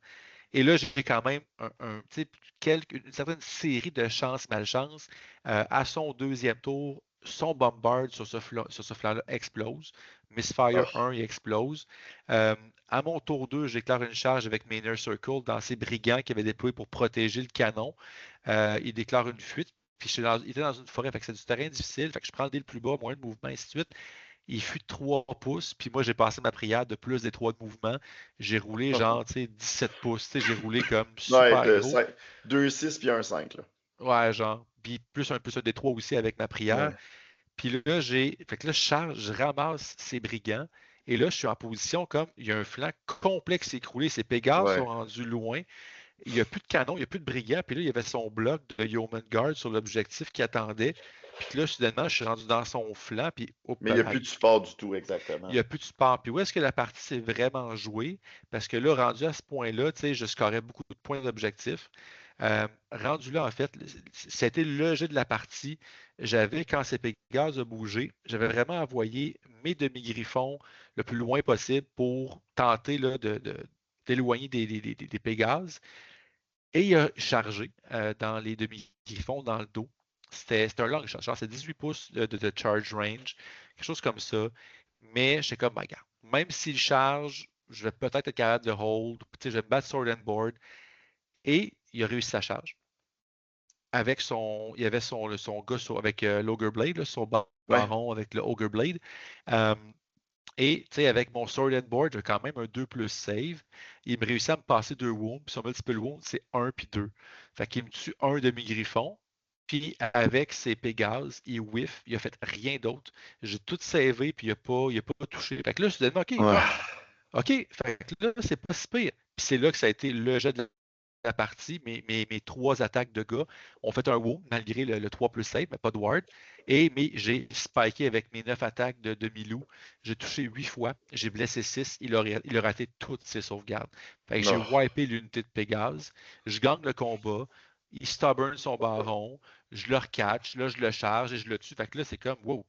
Et là, j'ai quand même tu sais, une certaine série de chance-malchance. À son deuxième tour, son bombard sur ce flanc-là explose. Misfire
Ah,
1, il explose. Euh, à mon tour 2, je déclare une charge avec mes Inner Circle dans ces brigands qui avaient déployé pour protéger le canon. Il déclare une fuite. Puis il était dans une forêt, fait que c'est du terrain difficile. Fait que je prends le dé le plus bas, moins de mouvement, ainsi de suite. Il fut de 3 pouces, puis moi, j'ai passé ma prière de plus des 3 de mouvement. J'ai roulé genre, tu sais, 17 pouces. Tu sais, j'ai roulé comme
ouais,
super gros.
2, 6 puis un 5 là.
Ouais, genre. Puis plus un peu ça des 3 aussi avec ma prière.
Ouais.
Puis là, fait que là, je charge, je ramasse ces brigands. Et là, je suis en position comme il y a un flanc complet qui s'est écroulé. Ces Pégases sont
Ouais.
rendus loin. Il n'y a plus de canon, il n'y a plus de brigands. Puis là, il y avait son bloc de Yeoman Guard sur l'objectif qui attendait. Puis que là, soudainement, je suis rendu dans son flanc. Puis, hop
Mais il n'y a
là,
plus de support du tout,
il
exactement.
n'y a plus de support. Puis où est-ce que la partie s'est vraiment jouée? Parce que là, rendu à ce point-là, tu sais, je scorais beaucoup de points d'objectif. Rendu là, en fait, c'était le jeu de la partie. Quand ces Pégases ont bougé, j'avais vraiment envoyé mes demi-griffons le plus loin possible pour tenter là, d'éloigner des Pégases. Et il a chargé dans les demi-griffons dans le dos. C'était un long charge. C'est 18 pouces de charge range, quelque chose comme ça. Mais j'étais comme, ben, regarde, même s'il charge, je vais peut-être être capable de hold. Tu sais, je vais me battre sword and board. Et il a réussi sa charge. Il y avait son gars avec l'Ogre Blade, là, son
Ouais.
baron avec le Ogre Blade. Euh, et tu sais, avec mon Sword and Board, j'ai quand même un 2 plus save. Il me réussit à me passer 2 wounds. Puis son multiple wound, c'est 1 puis 2. Fait qu'il me tue un demi-griffon. Puis avec ses Pégases, il whiff. Il a fait rien d'autre. J'ai tout savé, puis il a pas touché. Fait que là, soudainement, OK,
Ouais.
fuck. OK, fait que là, c'est pas si pire. Puis c'est là que ça a été le jet de la partie, mes 3 attaques de gars ont fait un wound malgré le 3 plus 7, mais pas de ward. Mais j'ai spiké avec mes 9 attaques de Milou. J'ai touché 8 fois, j'ai blessé 6, il a raté toutes ses sauvegardes. Fait que j'ai
Non.
wipé l'unité de Pégase, je gagne le combat, il stubborn son baron, je le recatch, là je le charge et je le tue. Fait que là, c'est comme, wow,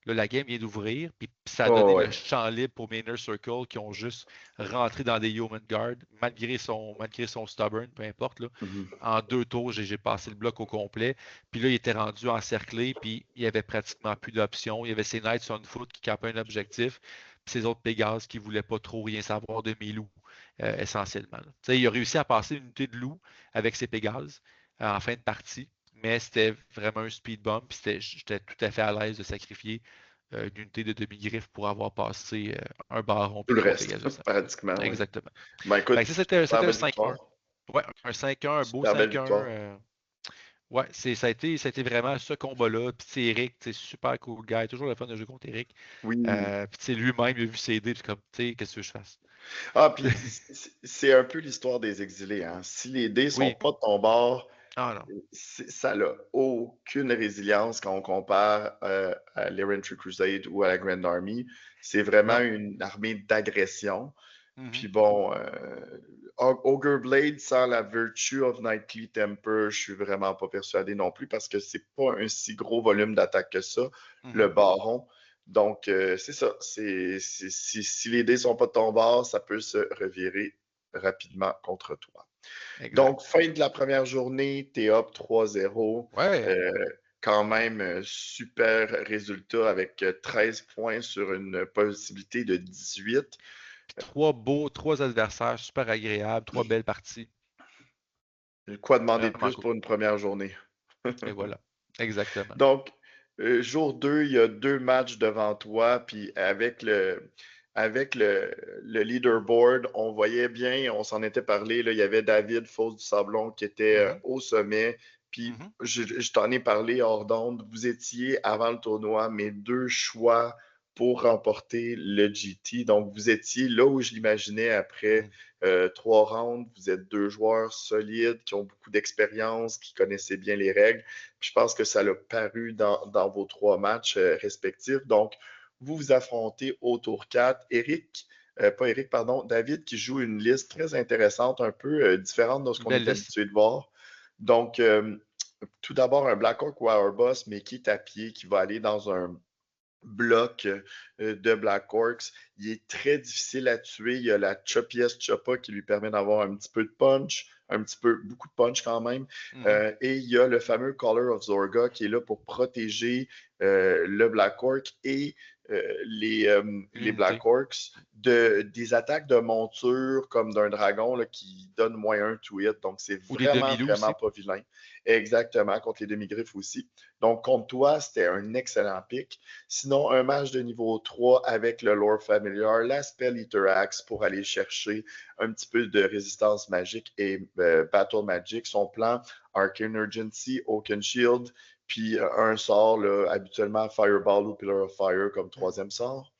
là, la game vient d'ouvrir, puis ça a donné
Oh,
le
ouais.
champ libre pour mes Inner Circle qui ont juste rentré dans des Human Guard, malgré son stubborn, peu importe. Là.
Mhm.
En 2 tours, j'ai passé le bloc au complet. Puis là, il était rendu encerclé, puis il n'y avait pratiquement plus d'options. Il y avait ses Knights on foot qui campaient un objectif, puis ses autres Pégases qui ne voulaient pas trop rien savoir de mes loups, essentiellement. Il a réussi à passer une unité de loup avec ses Pégases en fin de partie, mais c'était vraiment un speed bump, puis j'étais tout à fait à l'aise de sacrifier une unité de demi-griffe pour avoir passé un baron
Tout
puis
le
3
reste,
Pégases.
pratiquement, oui.
Exactement.
Ben
Fait
écoute,
que ça, c'était
super
un
belle
5-1.
victoire.
Ouais, un 5-1, un beau
Super belle
5-1.
victoire.
Ouais, ça a été vraiment ce combat-là. Puis c'est Eric, c'est super cool guy. Toujours le fun de jouer contre Eric.
Oui.
Puis lui-même, il a vu ses dés, puis comme, tu sais, qu'est-ce que tu veux que je fasse?
Ah, puis c'est un peu l'histoire des exilés, hein. Si les dés sont
Oui.
pas de ton bord,
Ah non.
ça n'a aucune résilience quand on compare à l'Errantry Crusade ou à la Grand Army. C'est vraiment
Non.
une armée d'agression.
Mhm.
Puis bon, Ogre Blade sans la Virtue of Knightly Temper, je suis vraiment pas persuadé non plus parce que c'est pas un si gros volume d'attaque que ça, le
Mhm.
baron. Donc, c'est ça. Si les dés sont pas de ton bord, ça peut se revirer rapidement contre toi.
Exact.
Donc, fin de la première journée, t'es up 3-0.
Ouais.
Euh, Quand même, super résultat avec 13 points sur une possibilité de 18.
Puis 3 adversaires super agréables, 3 belles parties.
Quoi demander de
Vraiment
plus
cool.
pour une première journée?
Et voilà. Exactement.
Donc, jour 2, il y a 2 matchs devant toi, puis avec le leaderboard, on voyait bien, on s'en était parlé, là, il y avait David Fosse du Sablon qui était
Mhm.
au sommet, puis
Mhm.
je t'en ai parlé hors d'onde, vous étiez avant le tournoi mes 2 choix pour remporter le GT, donc vous étiez là où je l'imaginais après
Mhm.
3 rounds, vous êtes 2 joueurs solides qui ont beaucoup d'expérience, qui connaissaient bien les règles. Puis je pense que ça l'a paru dans vos 3 matchs respectifs. Donc, vous vous affrontez au tour 4. Pas Eric, pardon, David qui joue une liste très intéressante, un peu différente de ce
Une
qu'on
belle
est
liste.
habitué de voir. Donc, tout d'abord, un Blackhawk Wire Boss, mais qui est à pied, qui va aller dans un bloc de Black Orcs. Il est très difficile à tuer. Il y a la Choppiest Choppa qui lui permet d'avoir un petit peu de punch, beaucoup de punch quand même.
Mhm.
Et il y a le fameux Collar of Zorga qui est là pour protéger le Black Orc et les
L'unité.
Black Orcs des attaques de monture comme d'un dragon là, qui donne moins un to hit. Donc c'est
Ou des
vraiment,
demi-loups
vraiment
aussi.
pas vilain. Exactement, contre les demi-griffes aussi. Donc contre toi, c'était un excellent pick. Sinon, un match de niveau 3 avec le lore familiar, la Spell Eater Axe pour aller chercher un petit peu de résistance magique et Battle Magic. Son plan, Arcane Urgency, Oaken Shield, puis un sort, là, habituellement Fireball ou Pillar of Fire comme troisième sort.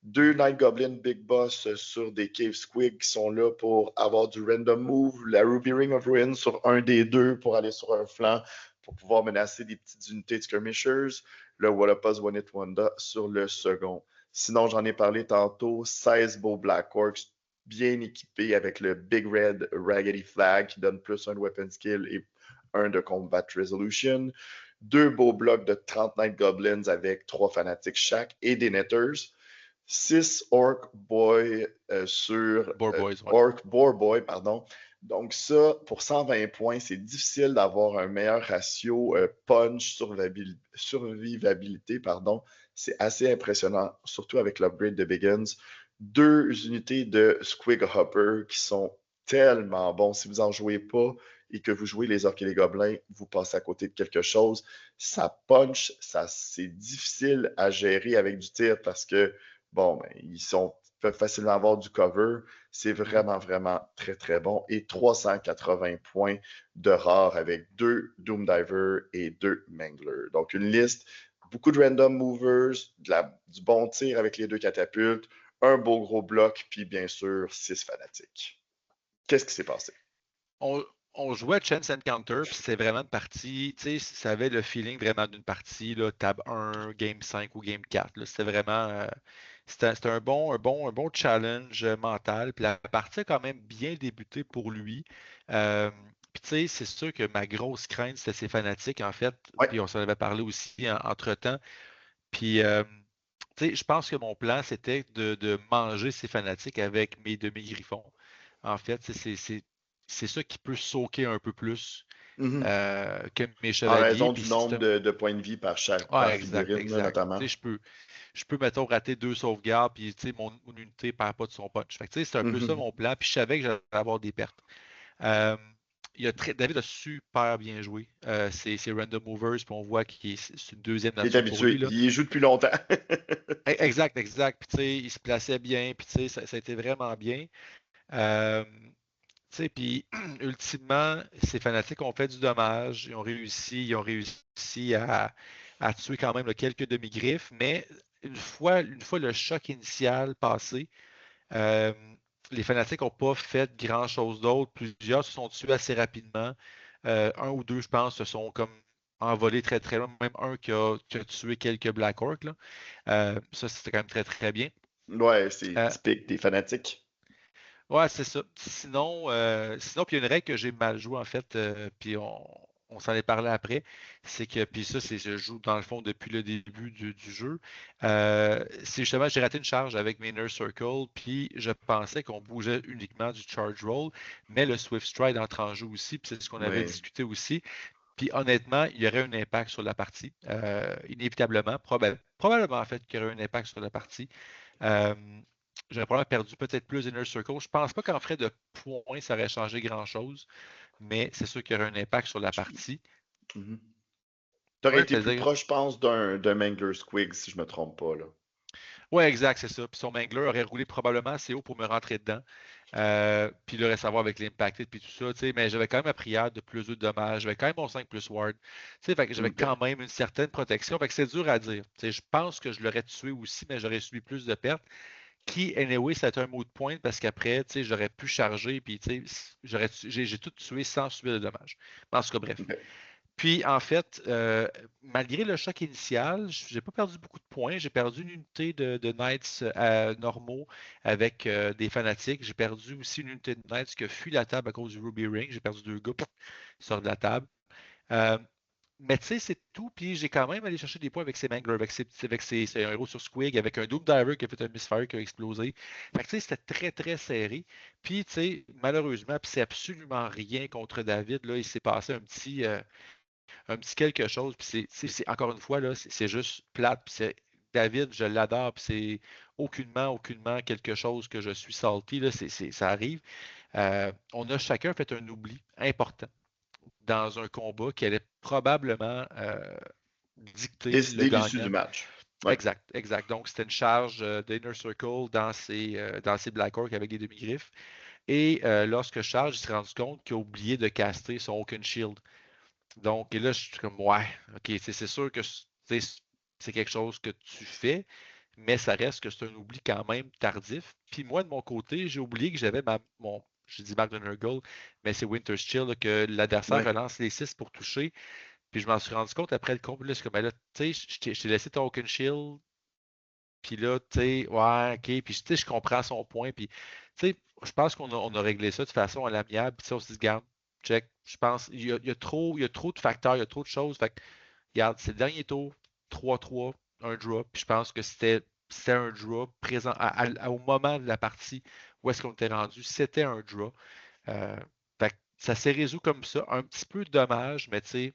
2 Night Goblin Big Boss sur des Cave Squig qui sont là pour avoir du random move, la Ruby Ring of Ruin sur un des deux pour aller sur un flanc pour pouvoir menacer des petites unités de skirmishers, le Wallapaz One It Wanda sur le second. Sinon, j'en ai parlé tantôt, 16 beaux Black Orcs bien équipés avec le Big Red Raggedy Flag qui donne plus un de weapon skill et un de combat resolution. 2 beaux blocs de 30 Night Goblins avec 3 fanatiques chaque et des netters. 6 Orc Boy sur
Boar Boys, ouais.
Orc Boar Boy, pardon. Donc ça, pour 120 points, c'est difficile d'avoir un meilleur ratio punch survivabilité, pardon. C'est assez impressionnant, surtout avec l'upgrade de Biggins. 2 unités de Squig Hopper qui sont tellement bons. Si vous n'en jouez pas et que vous jouez les orques et les gobelins, vous passez à côté de quelque chose. Ça punch, c'est difficile à gérer avec du tir parce que bon, ben, peuvent facilement avoir du cover. C'est
Mhm.
vraiment, vraiment très, très bon. Et 380 points de rare avec 2 Doomdiver et 2 Mangler. Donc, une liste, beaucoup de random movers, du bon tir avec les 2 catapultes, un beau gros bloc, puis bien sûr, 6 fanatiques. Qu'est-ce qui s'est passé?
On, on jouait à Chance Encounter, puis c'est vraiment une partie, tu sais, ça avait le feeling vraiment d'une partie, là, table 1, game 5 ou game 4. Là. C'était vraiment, c'était un bon challenge mental. Puis la partie a quand même bien débuté pour lui. Euh, puis tu sais, c'est sûr que ma grosse crainte, c'était ses fanatiques, en fait.
Ouais.
Puis on s'en avait parlé aussi entre-temps. Puis, tu sais, je pense que mon plan, c'était de manger ces fanatiques avec mes demi-griffons. En fait, c'est ça qui peut sauter un peu plus
Mhm.
que mes
En
chevaliers.
raison
Puis
du nombre
système.
de points de vie par
Ouais, exact,
figurine, là,
exact. Tu sais,
notamment.
je peux, mettons, rater 2 sauvegardes, puis tu sais, mon unité ne perd pas de son punch. Fait que, tu sais, c'est un peu ça
Mhm.
mon plan. Puis je savais que j'allais avoir des pertes. Euh, David a super bien joué. C'est Random Movers, puis on voit que c'est une deuxième
Il est
nature pour lui,
habitué.
là.
Il y joue depuis longtemps.
Exact, exact. Puis, tu sais, il se plaçait bien, puis, tu sais, ça a été vraiment bien. Euh, tu sais, puis, ultimement, ces fanatiques ont fait du dommage. Ils ont réussi à tuer quand même là, quelques demi-griffes, mais une fois le choc initial passé, euh, les fanatiques n'ont pas fait grand-chose d'autre. Plusieurs se sont tués assez rapidement. Un ou deux, je pense, se sont comme envolés très très loin. Même un qui a tué quelques Black Orcs, là. Ça, c'était quand même très très bien.
Ouais, c'est
Euh,
typique des fanatiques.
ouais, c'est ça. Sinon, puis il y a une règle que j'ai mal jouée en fait, puis on s'en est parlé après. C'est que, puis ça, je joue dans le fond depuis le début du jeu. C'est justement, j'ai raté une charge avec mes Nurse Circle, puis je pensais qu'on bougeait uniquement du Charge Roll, mais le Swift Stride entre en jeu aussi, puis c'est ce qu'on avait
Oui.
discuté aussi. Puis honnêtement, il y aurait un impact sur la partie. Inévitablement, probablement en fait qu'il y aurait un impact sur la partie. Euh, J'aurais probablement perdu peut-être plus d'Inner Circle. Je pense pas qu'en frais de points, ça aurait changé grand-chose, mais c'est sûr qu'il y aurait un impact sur la partie.
Mhm. T'aurais
Oui,
été plus
c'est-à-dire.
proche, je pense, d'un Mangler Squig, si je me trompe pas, là.
Oui, exact, c'est ça. Puis son Mangler aurait roulé probablement assez haut pour me rentrer dedans. Puis il aurait savoir avec l'impacted puis tout ça, tu sais, mais j'avais quand même ma prière de plus de dommages. J'avais quand même mon 5 plus ward. Tu sais, fait que j'avais
OK.
quand même une certaine protection. Fait que c'est dur à dire. Tu sais, je pense que je l'aurais tué aussi, mais j'aurais subi plus de pertes. Qui, anyway, ça a été un mot de pointe parce qu'après, tu sais, j'aurais pu charger, puis tu sais, j'ai tout tué sans subir de dommages. En tout cas, bref.
OK.
Puis, en fait, malgré le choc initial, j'ai pas perdu beaucoup de points. J'ai perdu une unité de Knights normaux avec des fanatiques. J'ai perdu aussi une unité de Knights qui a fui la table à cause du Ruby Ring. J'ai perdu 2 gars qui sortent de la table. Euh, mais tu sais, c'est tout. Puis j'ai quand même allé chercher des points avec ses Mangler, avec ses héros sur Squig, avec un Doom Diver qui a fait un Misfire qui a explosé. Fait que tu sais, c'était très, très serré. Puis tu sais, malheureusement, puis c'est absolument rien contre David. Là, il s'est passé un petit quelque chose. Puis encore une fois, là, c'est juste plate. Puis David, je l'adore. Puis c'est aucunement quelque chose que je suis salty. Là, ça arrive. On a chacun fait un oubli important dans un combat qui allait probablement dicter le
Décider l'issue
gagnant.
du match. Ouais.
Exact, exact. Donc, c'était une charge d'Inner Circle dans ses Black Orcs avec des demi-griffes. Et lorsque charge, il s'est rendu compte qu'il a oublié de caster son Oaken Shield. Donc, et là, je suis comme, ouais, ok, c'est sûr que c'est quelque chose que tu fais, mais ça reste que c'est un oubli quand même tardif. Puis moi, de mon côté, j'ai oublié que j'avais j'ai dit Mark de Nurgle, mais c'est Winter's Chill, là, que l'adversaire
Ouais.
relance les 6 pour toucher. Puis je m'en suis rendu compte après le combat, là, je suis comme, ben là, tu sais, je t'ai laissé ton Oaken Shield, puis là, tu sais, ouais, ok, puis tu sais, je comprends son point, puis tu sais, je pense qu'on a réglé ça de façon à l'amiable, puis ça, on se dit, garde, check, je pense, il y a trop de facteurs, il y a trop de choses, fait que, regarde, c'est le dernier tour, 3-3, un drop, puis je pense que c'était un draw présent au moment de la partie où est-ce qu'on était rendu, c'était un draw. Euh, Fait que ça s'est résolu comme ça, un petit peu dommage, mais tu sais,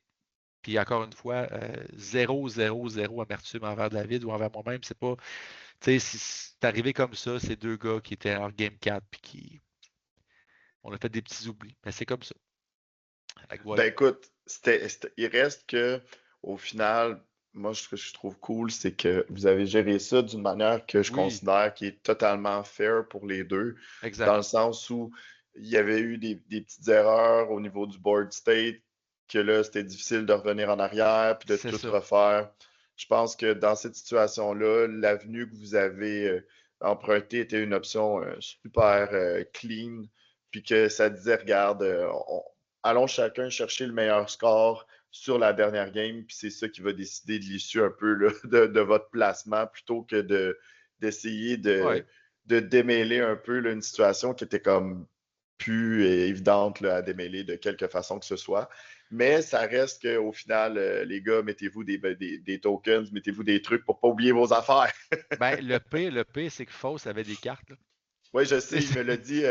puis encore une fois, 0, 0, 0 amertume envers David ou envers moi-même. C'est pas. Tu sais, si c'est arrivé comme ça, c'est 2 gars qui étaient en Game 4 puis qui. On a fait des petits oublis. Mais c'est comme ça. Fait que
Ben
voilà.
écoute, il reste que, au final, moi, ce que je trouve cool, c'est que vous avez géré ça d'une manière que je
Oui,
considère qui est totalement fair pour les deux, dans
exact.
le sens où il y avait eu des petites erreurs au niveau du board state, que là, c'était difficile de revenir en arrière puis de
C'est
tout
ça.
refaire. Je pense que dans cette situation-là, l'avenue que vous avez empruntée était une option super clean, puis que ça disait, regarde, allons chacun chercher le meilleur score sur la dernière game, puis c'est ça qui va décider de l'issue un peu là, de votre placement plutôt que d'essayer
Ouais.
de démêler un peu là, une situation qui était comme plus évidente là, à démêler de quelque façon que ce soit. Mais ça reste qu'au final, les gars, mettez-vous des tokens, mettez-vous des trucs pour pas oublier vos affaires.
Ben, le pire, c'est que Foss avait des cartes, là.
Oui, je
Tu
sais, il
sais,
me l'a dit.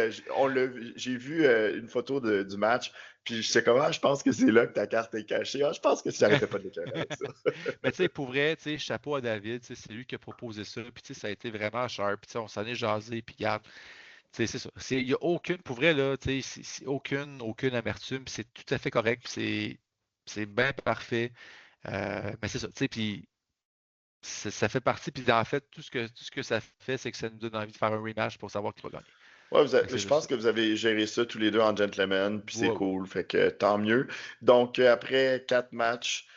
J'ai vu une photo du match, puis je sais comment, je pense que c'est là que ta carte est cachée. Ah, je pense que si j'arrêtais pas de l'écœurer avec ça.
Mais tu sais, pour vrai, tu sais, chapeau à David, tu sais, c'est lui qui a proposé ça, puis tu sais, ça a été vraiment cher, puis tu sais, on s'en est jasé, puis regarde, tu sais, c'est ça. Il n'y a aucune, pour vrai, là, tu sais, aucune amertume, puis c'est tout à fait correct, puis c'est bien parfait. Mais c'est ça, tu sais, puis ça fait partie, puis en fait, tout ce que ça fait, c'est que ça nous donne envie de faire un rematch pour savoir qui va gagner.
Ouais,
Fait que c'est
je
juste
pense
ça.
que vous avez géré ça tous les deux en gentleman, puis c'est
Ouais, ouais.
cool, fait que tant mieux. Donc, après 4 matchs,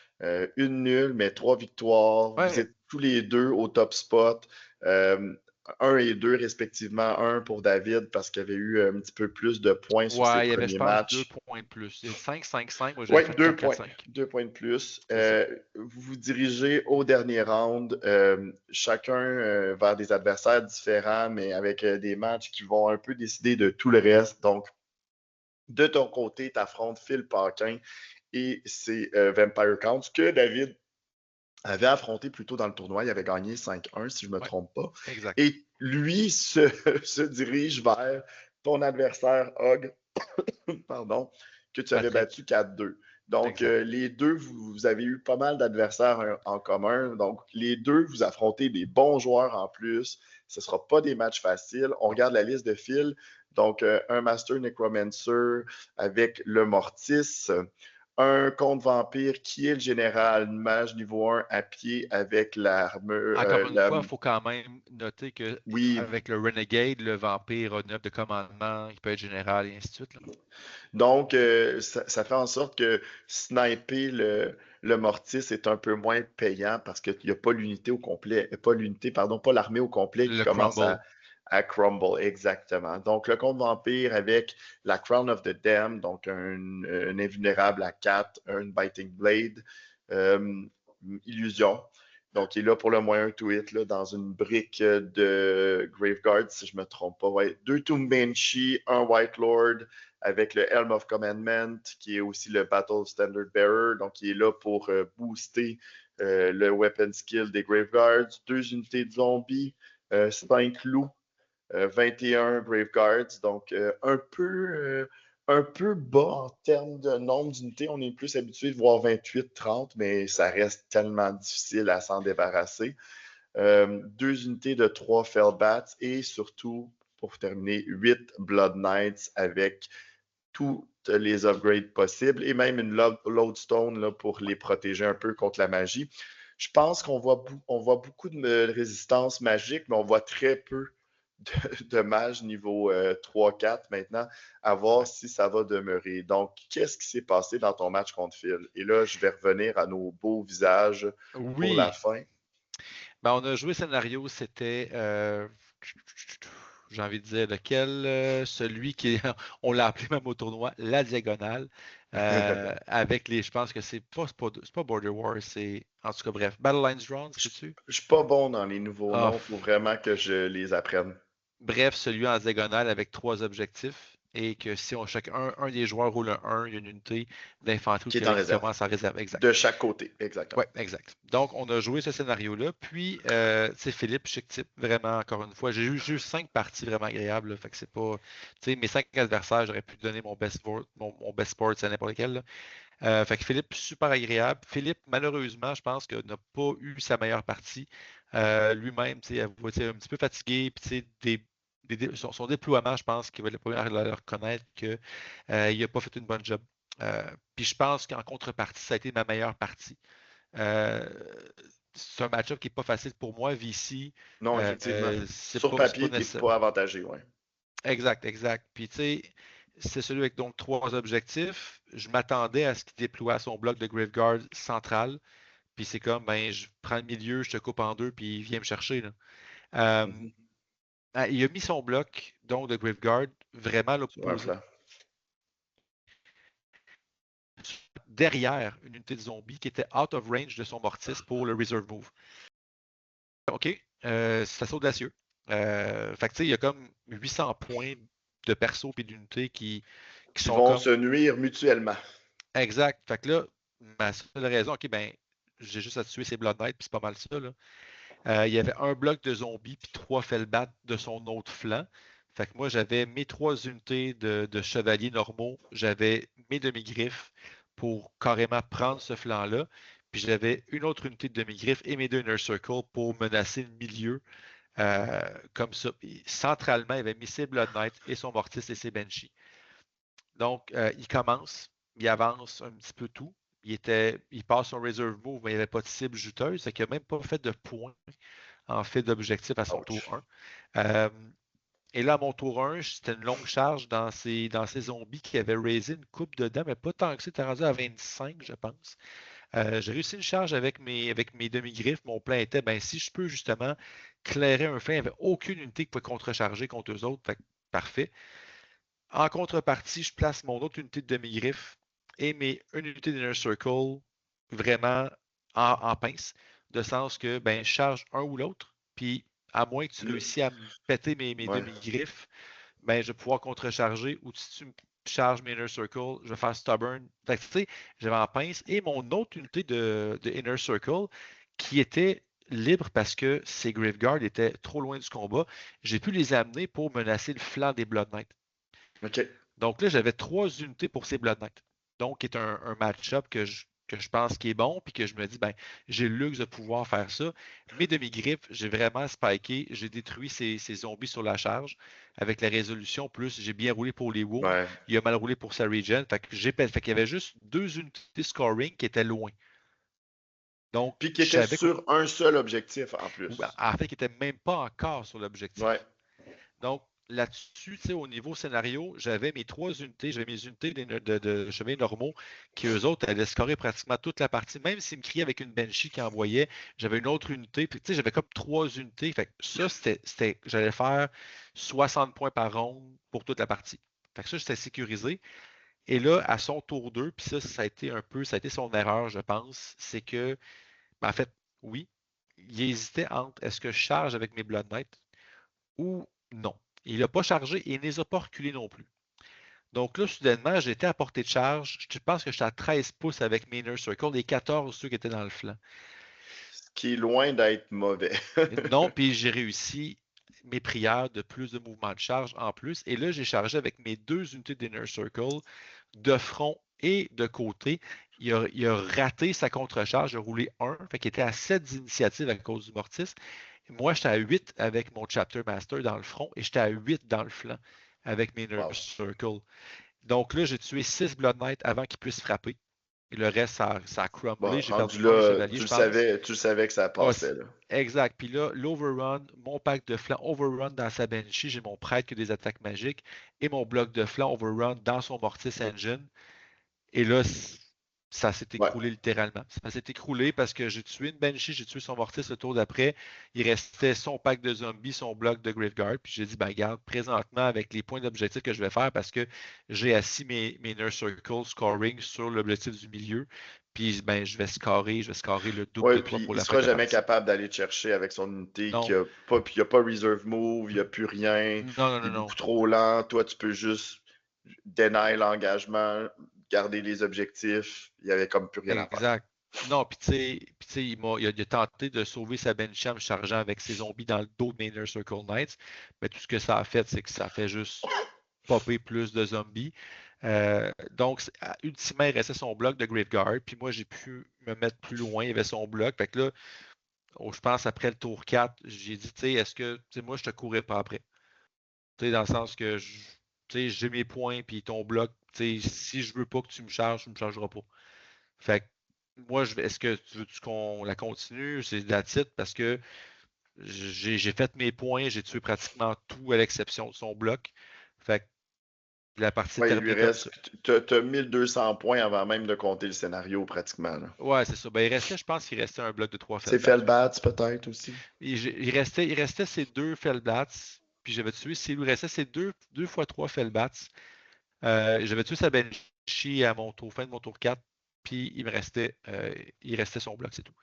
une nulle, mais 3 victoires, vous
Ouais,
êtes tous les deux au top spot. Euh, 1 et 2 respectivement, un pour David parce qu'il avait eu un petit peu plus de points sur ses
ouais, il y avait, je
premiers
pense, deux
matchs.
points de plus. Il y a 5-5-5, moi j'avais
Oui,
fait
deux
4
points.
5
2 points de plus.
C'est ça.
Vous vous dirigez au dernier round, chacun vers des adversaires différents, mais avec des matchs qui vont un peu décider de tout le reste. Donc, de ton côté, tu affrontes Phil Paquin et ses Vampire Counts que David avait affronté plus tôt dans le tournoi. Il avait gagné 5-1, si je ne me
Ouais,
trompe pas.
exact.
Et lui se dirige vers ton adversaire Hog, pardon, que tu avais battu
Patrick,
4-2. Donc,
exact.
les deux, vous avez eu pas mal d'adversaires en commun. Donc, les deux, vous affrontez des bons joueurs en plus. Ce ne sera pas des matchs faciles. On
Non.
regarde la liste de fils. Donc, un Master Necromancer avec le Mortis, un Comte Vampire qui est le général mage niveau 1 à pied avec l'armure.
Encore une fois, il faut quand même noter que
Oui,
avec le Renegade, le vampire a 9 de commandement, il peut être général et ainsi de suite, là.
donc ça fait en sorte que sniper le Mortis est un peu moins payant parce qu'il n'y a pas l'unité au complet, pas l'unité, pardon, pas l'armée au complet qui
Le
commence
Crumble.
à crumble, exactement. Donc le comte vampire avec la Crown of the Dam, donc un invulnérable à 4, un Biting Blade, euh, illusion. Donc, il est là pour le moins un tweet là, dans une brique de Graveguard, si je ne me trompe pas. Ouais. 2 Tomb Banshee, un White Lord avec le Helm of Commandment, qui est aussi le Battle Standard Bearer. Donc, il est là pour booster le weapon skill des Graveguards. 2 unités de zombies, 5 loups, 21 Graveguards. Donc, un peu bas en termes de nombre d'unités. On est plus habitué de voir 28-30, mais ça reste tellement difficile à s'en débarrasser. 2 unités de 3 Fellbats et surtout, pour terminer, 8 Blood Knights avec toutes les upgrades possibles et même une Lodestone là, pour les protéger un peu contre la magie. Je pense on voit beaucoup de résistance magique, mais on voit très peu de mages niveau 3-4 maintenant, à voir
Ouais.
si ça va demeurer. Donc, qu'est-ce qui s'est passé dans ton match contre Phil? Et là, je vais revenir à nos beaux visages pour la
Oui,
fin.
ben, on a joué scénario, c'était, j'ai envie de dire lequel, celui qui, on l'a appelé même au tournoi, la diagonale, avec les, je pense que c'est pas Border Wars, c'est, en tout cas, bref, Battle Lines Drawn,
Je
c'est-tu?
ne suis pas bon dans les nouveaux
Ah,
noms, il faut vraiment que je les apprenne.
bref, celui en diagonale avec 3 objectifs, et que si un des joueurs roule un 1, il y a une unité d'infanterie
Qui est en
qui
réserve.
commence en réserve, exact.
De chaque côté,
Oui,
exactement.
exact. Donc, on a joué ce scénario-là. Puis, tu sais, Philippe, chic type, vraiment, encore une fois, j'ai eu 5 parties vraiment agréables, là. Fait que c'est pas. Tu sais, mes 5 adversaires, j'aurais pu donner mon best sport à n'importe lequel, là. Fait que Philippe, super agréable. Philippe, malheureusement, je pense que n'a pas eu sa meilleure partie. Lui-même, tu sais, tu sais, un petit peu fatigué. Puis, tu sais, son déploiement, je pense qu'il va être le premier à le reconnaître qu'il n'a pas fait une bonne job. Puis, je pense qu'en contrepartie, ça a été ma meilleure partie. Euh, c'est un match-up qui n'est pas facile pour moi. VC,
Non, effectivement. Sur
c'est pas
papier, tu n'es
nécessaire.
pas avantagé, ouais.
Exact, exact. Puis, tu sais, c'est celui avec donc 3 objectifs. Je m'attendais à ce qu'il déploie son bloc de Graveguard central. Puis, c'est comme, ben, je prends le milieu, je te coupe en deux, puis il vient me chercher, là. Euh,
Mhm.
il a mis son bloc, donc de Graveguard, vraiment à
Sur un
l'opposé.
flanc.
derrière une unité de zombie qui était out of range de son mortis pour le reserve move. OK, c'est assez audacieux. Fait que tu sais, il y a comme 800 points de perso et d'unités qui
Qui
sont
vont
comme
se nuire mutuellement.
exact. Fait que là, ma seule raison, OK, ben, j'ai juste à tuer ces Blood Knights, puis c'est pas mal ça, là. Il y avait un bloc de zombies, puis 3 Fellbats de son autre flanc. Fait que moi, j'avais mes 3 unités de chevaliers normaux, j'avais mes demi-griffes pour carrément prendre ce flanc-là, puis j'avais une autre unité de demi-griffes et mes 2 Inner Circle pour menacer le milieu, comme ça. Puis, centralement, il y avait mis ses Blood Knights et son Mortis et ses Banshees. Donc, il commence, il avance un petit peu tout. Il passe son reserve move, mais il n'y avait pas de cible juteuse. C'est qu'il n'a même pas fait de points en fait d'objectif à son tour
Ouch.
1. Euh, et là, à mon tour 1, c'était une longue charge dans ces zombies qui avaient raisé une coupe dedans, mais pas tant que c'était rendu à 25, je pense. J'ai réussi une charge avec mes demi-griffes. Mon plan était, ben, si je peux justement clairer un flanc, il n'y avait aucune unité qui pouvait contrecharger contre eux autres. Fait que, parfait. En contrepartie, je place mon autre unité de demi-griffe et une unité d'Inner Circle vraiment en pince, de sens que ben, je charge un ou l'autre, puis à moins que tu réussisses à me péter mes
Ouais.
demi-griffes, ben, je vais pouvoir contrecharger, ou si tu me charges mes Inner Circle, je vais faire Stubborn. Fait que, tu sais, j'avais en pince et mon autre unité de Inner Circle qui était libre parce que ces Graveguards étaient trop loin du combat, j'ai pu les amener pour menacer le flanc des Blood Knights.
OK.
Donc là, j'avais 3 unités pour ces Blood Knights. Donc, qui est un match-up que je pense qui est bon, puis que je me dis, ben, j'ai le luxe de pouvoir faire ça. Mes demi-griffes, j'ai vraiment spiké, j'ai détruit ces zombies sur la charge avec la résolution, plus j'ai bien roulé pour les wounds,
Ouais.
il a mal roulé pour sa regen. Fait qu'il y avait juste 2 unités scoring qui étaient loin. Donc,
Puis qui
je
était
savais
sur un seul objectif en plus.
en fait, qui n'étaient même pas encore sur
Ouais.
l'objectif. Donc, là-dessus, au niveau scénario, j'avais mes 3 unités, j'avais mes unités de chevaliers normaux qui, eux autres, allaient scorer pratiquement toute la partie. Même s'ils me criaient avec une Banshee qui envoyait, j'avais une autre unité. Puis, j'avais comme 3 unités. Fait que ça, j'allais faire 60 points par ronde pour toute la partie. Fait que ça, c'était sécurisé. Et là, à son tour 2, puis ça a été ça a été son erreur, je pense, c'est que, ben, en fait, oui, il hésitait entre est-ce que je charge avec mes Blood Knights ou non. Il n'a pas chargé et il ne les a pas reculés non plus. Donc là, soudainement, j'étais à portée de charge. Je pense que j'étais à 13 pouces avec mes Inner Circle et 14 ceux qui étaient dans le flanc.
Ce qui est loin d'être mauvais.
Non, puis j'ai réussi mes prières de plus de mouvements de charge en plus. Et là, j'ai chargé avec mes 2 unités d'Inner Circle de front et de côté. Il a raté sa contre-charge, il a roulé 1, fait qu'il était à 7 d'initiative à cause du mortis. Moi, j'étais à 8 avec mon Chapter Master dans le front et j'étais à 8 dans le flanc avec mes Inner
Wow.
Circle. Donc là, j'ai tué 6 Blood Knights avant qu'ils puissent frapper. Et le reste, ça a crumblé.
Bon,
J'ai perdu
rendu
un
là,
chevalier, je pense.
tu le savais que ça
Ah,
passait, là.
exact. Puis là, l'overrun, mon pack de flanc overrun dans sa Banshee, j'ai mon prêtre qui a des attaques magiques et mon bloc de flanc overrun dans son Mortis Engine. Et là, ça s'est
Ouais.
écroulé littéralement. Ça s'est écroulé parce que j'ai tué une Banshee, j'ai tué son Mortis le tour d'après. Il restait son pack de zombies, son bloc de Graveguard. Puis j'ai dit, ben regarde, présentement, avec les points d'objectif que je vais faire, parce que j'ai assis mes Inner Circle scoring sur l'objectif du milieu. Puis ben, je vais scorer le double de
Ouais,
toi
puis
pour
il
la fin
sera
de la
jamais
partie.
capable d'aller te chercher avec son unité
Non,
puis il a pas reserve move, il n'y a plus rien,
non, non,
il est
non, non.
beaucoup trop lent. Toi, tu peux juste deny l'engagement, garder les objectifs. Il n'y avait comme plus rien à faire.
Exact. Non, puis tu sais, il a tenté de sauver sa Banshee en me chargeant avec ses zombies dans le dos de mes Inner Circle Knights. Mais tout ce que ça a fait, c'est que ça a fait juste popper plus de zombies. Donc, ultimement, il restait son bloc de Graveguard. Puis moi, j'ai pu me mettre plus loin. Il y avait son bloc. Fait que là, je pense après le tour 4, j'ai dit, tu sais, est-ce que, tu sais, moi, je te courais pas après. Tu sais, dans le sens que, tu sais, j'ai mes points, puis ton bloc, tu sais, si je veux pas que tu me charges, tu me chargeras pas. Fait que moi, est-ce que tu veux qu'on la continue? C'est de la titre parce que j'ai fait mes points, j'ai tué pratiquement tout à l'exception de son bloc. Fait que la partie est
Ouais, il lui
terminée comme ça.
reste. T'as 1200 points avant même de compter le scénario, pratiquement, là.
Ouais, c'est ça. Ben, je pense qu'il restait un bloc de 3
C'est
Fellbats aussi.
Fellbats, peut-être aussi.
Il restait ces 2 Fellbats, puis j'avais tué, s'il lui restait ces 2 fois 3 Fellbats, j'avais tué sa Banshee à fin de mon tour 4. puis il restait son bloc, c'est tout.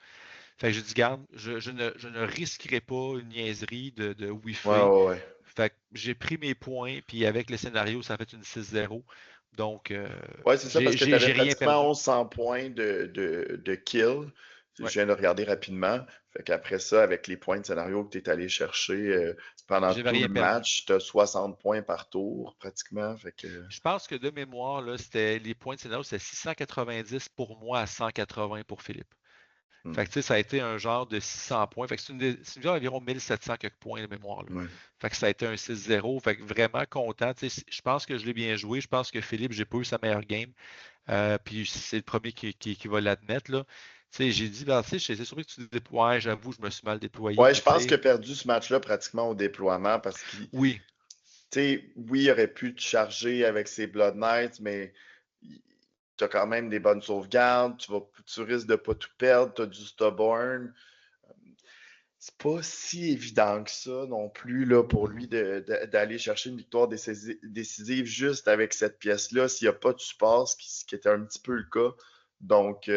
Fait que j'ai dit, garde, je ne risquerai pas une niaiserie de
Ouais,
Wi-Fi.
ouais, ouais.
Fait que j'ai pris mes points, puis avec le scénario, ça a fait une 6-0. Donc,
Ouais, c'est ça, parce que tu avais
j'ai rien
pratiquement
perdu.
1100 points de kill. Je
Ouais,
viens de regarder rapidement. Fait qu'après ça, avec les points de scénario que tu es allé chercher pendant
j'avais
tout
rien
le
perdu.
match, tu as 60 points par tour, pratiquement. Fait que,
Je pense que de mémoire, là, c'était les points de scénario, c'était 690 pour moi à 180 pour Philippe. Fait
hmm,
que, tu sais, ça a été un genre de 600 points. Fait que c'est une genre d'environ 1700 quelques points de mémoire, là.
ouais.
Fait que ça a été un 6-0. Fait que vraiment content. Tu sais, je pense que je l'ai bien joué. Je pense que Philippe, j'ai pas eu sa meilleure game. Puis c'est le premier qui va l'admettre, là. Tu sais, j'ai dit, ben, tu sais, j'étais surpris que tu te déploies. Ouais, j'avoue, je me suis mal déployé.
Ouais,
Puis,
je
tu
pense qu'il
sais,
a perdu ce match-là pratiquement au déploiement parce qu'il, tu
oui,
sais, oui, il aurait pu te charger avec ses Blood Knights, mais tu as quand même des bonnes sauvegardes. Tu risques de pas tout perdre. Tu as du Stubborn. C'est pas si évident que ça non plus là, pour lui
mhm,
d'aller chercher une victoire décisive juste avec cette pièce-là s'il n'y a pas de support, ce qui était un petit peu le cas. Donc,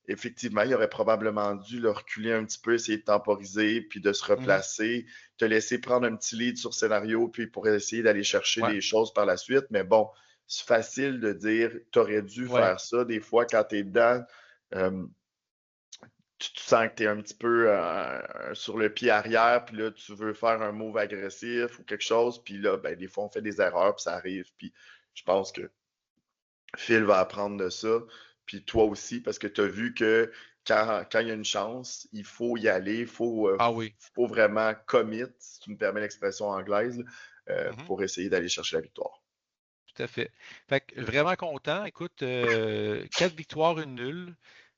effectivement, il aurait probablement dû le reculer un petit peu, essayer de temporiser, puis de se
mhm,
replacer, te laisser prendre un petit lead sur scénario, puis pour essayer d'aller chercher
ouais,
des choses par la suite. Mais bon, c'est facile de dire, tu aurais dû
ouais,
faire ça. Des fois, quand tu es dedans, euh, tu sens que tu es un petit peu sur le pied arrière, puis là, tu veux faire un move agressif ou quelque chose, puis là, ben, des fois, on fait des erreurs, puis ça arrive. Puis je pense que Phil va apprendre de ça, puis toi aussi, parce que tu as vu que quand il y a une chance, il faut y aller,
ah oui,
faut vraiment commit, si tu me permets l'expression anglaise, là,
mhm,
pour essayer d'aller chercher la victoire.
tout à fait. Fait que vraiment content. Écoute, 4 victoires, une nulle.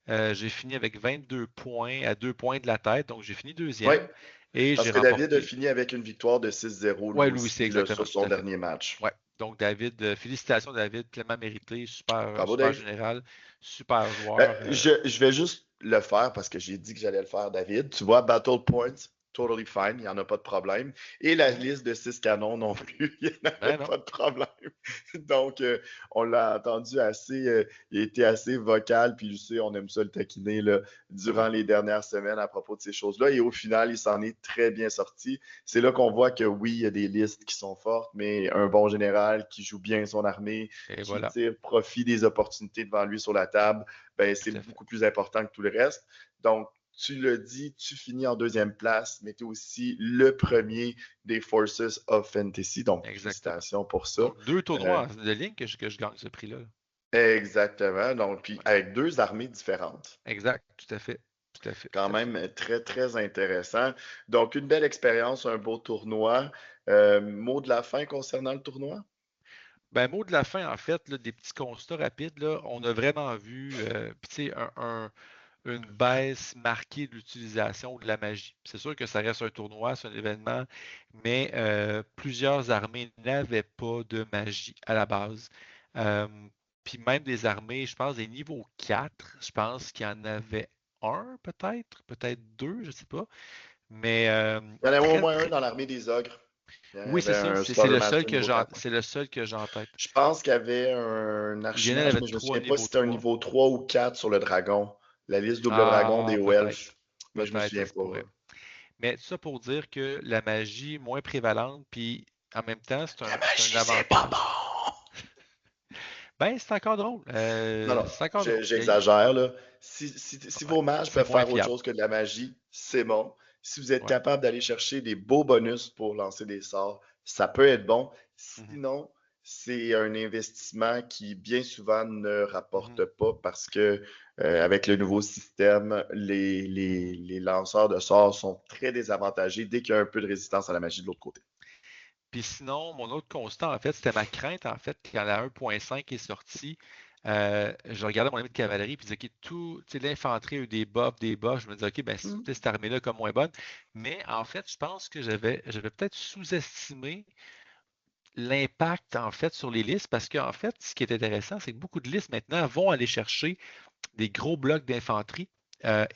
J'ai fini avec 22 points à 2 points de la tête, donc j'ai fini
Oui,
deuxième et
parce
j'ai
que David a
remporté.
fini avec une victoire de 6-0 lui
Ouais, Louis, c'est
aussi là,
exactement,
sur
tout
son
à fait.
dernier match.
Ouais. Donc, David, félicitations, David, pleinement mérité, super,
Bravo,
super
Dave.
général, super joueur.
Je vais juste le faire parce que j'ai dit que j'allais le faire, David. Tu vois, Battle Points, totally fine, il n'y en a pas de problème. Et la
Mhm.
liste de 6 canons non plus, il n'y en avait
Ben non,
pas de problème. Donc, on l'a entendu assez, il a été assez vocal, puis je sais, on aime ça le taquiner là, durant
oui,
les dernières semaines à propos de ces choses-là. Et au final, il s'en est très bien sorti. C'est là qu'on voit que oui, il y a des listes qui sont fortes, mais un bon général qui joue bien son armée,
et
qui
voilà,
tire profit des opportunités devant lui sur la table, ben, c'est
tout à fait.
beaucoup plus important que tout le reste. Donc, tu l'as dit, tu finis en deuxième place, mais tu es aussi le premier des Forces of Fantasy. Donc,
Exactement.
félicitations pour ça.
Donc, deux
Euh,
tournois de ligne que je gagne ce prix-là.
exactement. Donc, puis
Ouais.
avec deux armées différentes.
Exact, tout à fait. Tout à fait,
Quand
tout à fait.
même très, très intéressant. Donc, une belle expérience, un beau tournoi. Mot de la fin concernant le tournoi?
Ben, mot de la fin, en fait, là, des petits constats rapides, là, on a vraiment vu puis, tu sais, une baisse marquée de l'utilisation de la magie. C'est sûr que ça reste un tournoi, c'est un événement, mais plusieurs armées n'avaient pas de magie à la base. Euh, Puis même des armées, je pense, des niveaux 4, je pense qu'il y en avait un peut-être deux, je sais pas. Mais
Il y en a au
très,
moins un
très.
dans l'armée des ogres. Il y
Oui, c'est
avait
ça.
un
C'est
Slaughter
le seul
Master
que
niveau 4.
c'est le seul que j'ai en tête.
Je pense qu'il y avait un
Lionel
archimage,
avait
mais je me
trois
souviens pas si
niveaux
c'était un
3.
niveau 3 ou 4 sur le dragon. La liste double dragon
Ah,
des
peut-être.
Welsh. Mais je me
Peut-être, ça
souviens
se
pas.
pourrait. Mais tout ça pour dire que la magie est moins prévalente, puis en même temps,
La
c'est un
magie, c'est pas
avantage.
bon!
Ben, c'est encore drôle.
Non, non,
C'est encore drôle.
j'exagère, là. Si
Ouais,
vos mages
c'est
peuvent
moins
faire autre
fiable.
chose que de la magie, c'est bon. Si vous êtes
Ouais.
capable d'aller chercher des beaux bonus pour lancer des sorts, ça peut être bon.
Mhm,
Sinon, c'est un investissement qui bien souvent ne
mhm.
rapporte pas parce que avec le nouveau système, les lanceurs de sorts sont très désavantagés dès qu'il y a un peu de résistance à la magie de l'autre côté.
Puis sinon, mon autre constat, en fait, c'était ma crainte, en fait, quand la 1.5 est sortie. Je regardais mon ami de cavalerie, puis je disais, OK, tout, tu sais, l'infanterie a eu des buffs, des buffs. Je me disais, OK, ben, tu
Hmm.
sais, cette armée-là est comme moins bonne. Mais en fait, je pense que j'avais peut-être sous-estimé l'impact, en fait, sur les listes, parce qu'en fait, ce qui est intéressant, c'est que beaucoup de listes maintenant vont aller chercher des gros blocs d'infanterie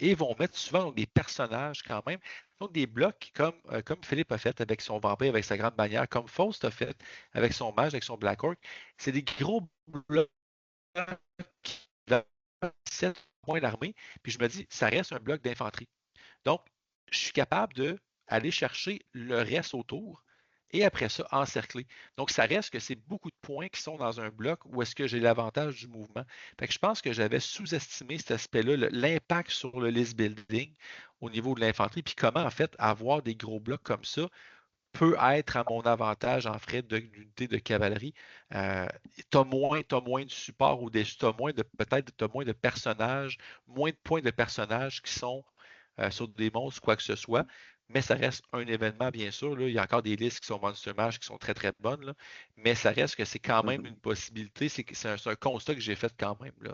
et vont mettre souvent donc, des personnages quand même. Donc des blocs comme Philippe a fait avec son vampire, avec sa grande bannière, comme Faust a fait avec son mage, avec son Black Orc. C'est des gros blocs 7 points l'armée, puis je me dis, ça reste un bloc d'infanterie. Donc, je suis capable d'aller chercher le reste autour et après ça, encercler. Donc, ça reste que c'est beaucoup de points qui sont dans un bloc où est-ce que j'ai l'avantage du mouvement. Fait que je pense que j'avais sous-estimé cet aspect-là, l'impact sur le list building au niveau de l'infanterie, puis comment, en fait, avoir des gros blocs comme ça peut être à mon avantage en frais d'unité de cavalerie. Tu as moins de support ou t'as moins de peut-être t'as moins de personnages, moins de points de personnages qui sont sur des monstres, quoi que ce soit. Mais ça reste un événement, bien sûr. Là. Il y a encore des listes qui sont Monster Mash qui sont très, très bonnes. Là. Mais ça reste que c'est quand même une possibilité. C'est un constat que j'ai fait quand même là,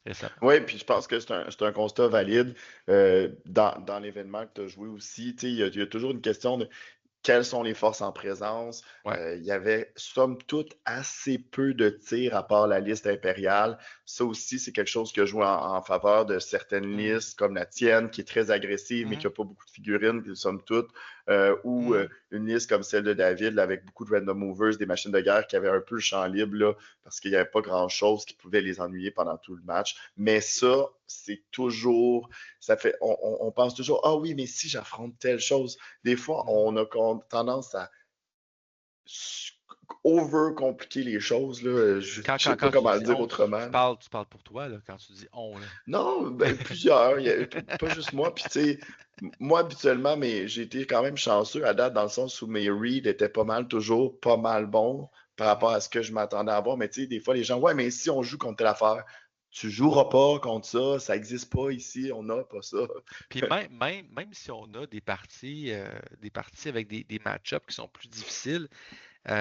récemment.
Oui, puis je pense que c'est un constat valide. Dans l'événement que tu as joué aussi, tu sais, il y a toujours une question de quelles sont les forces en présence.
Ouais.
Il y avait, somme toute, assez peu de tirs à part la liste impériale. Ça aussi, c'est quelque chose qui a joué en faveur de certaines
Mm.
listes, comme la tienne, qui est très agressive, mais qui
Mhm.
n'a pas beaucoup de figurines, puis somme toute, ou
Mhm.
une liste comme celle de David, là, avec beaucoup de random movers, des machines de guerre qui avaient un peu le champ libre, là, parce qu'il n'y avait pas grand-chose qui pouvait les ennuyer pendant tout le match. Mais ça, c'est toujours, ça fait, on pense toujours, ah oui, mais si j'affronte telle chose, des fois,
Mhm.
on a tendance à over-compliquer les choses. Là. Je ne sais pas
Quand tu
comment le
dis
dire
on,
autrement.
tu parles pour toi là, quand tu dis on. Là.
Non, ben, plusieurs. Pas juste moi. Puis, tu sais, moi, habituellement, mais j'ai été quand même chanceux à date dans le sens où mes reads étaient pas mal, toujours pas mal bons par rapport
Mhm.
à ce que je m'attendais à voir. Mais, tu sais, des fois, les gens, ouais, mais si on joue contre telle affaire, tu joueras pas contre ça n'existe pas ici, on n'a pas ça.
Puis même si on a des parties avec des match-ups qui sont plus difficiles, tu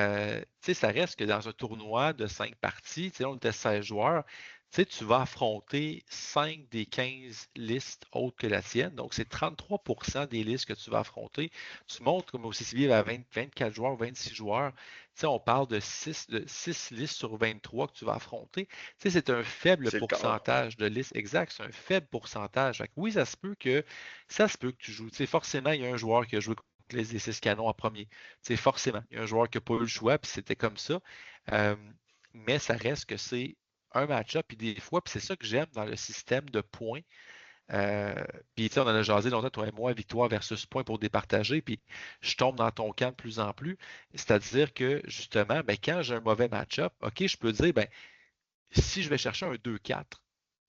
sais, ça reste que dans un tournoi de 5 parties, tu sais, on était 16 joueurs, tu sais, tu vas affronter 5 des 15 listes autres que la tienne. Donc, c'est 33% des listes que tu vas affronter. Tu montres comme au CCB à 24 joueurs, 26 joueurs. Tu sais, on parle de 6 listes sur 23 que tu vas affronter. Tu sais, c'est un faible
C'est le quart.
pourcentage de listes. Exact, c'est un faible pourcentage. Fait que oui, ça se peut que tu joues. Tu sais, forcément, il y a un joueur qui a joué contre les 6 canons en premier. C'est forcément, il y a un joueur qui n'a pas eu le choix, puis c'était comme ça. Euh, mais ça reste que c'est un match-up, puis des fois, puis c'est ça que j'aime dans le système de points. Euh, puis tu sais, on en a jasé longtemps, toi et moi, victoire versus points pour départager, puis je tombe dans ton camp de plus en plus. C'est-à-dire que justement, ben, quand j'ai un mauvais match-up, OK, je peux dire, ben, si je vais chercher un 2-4,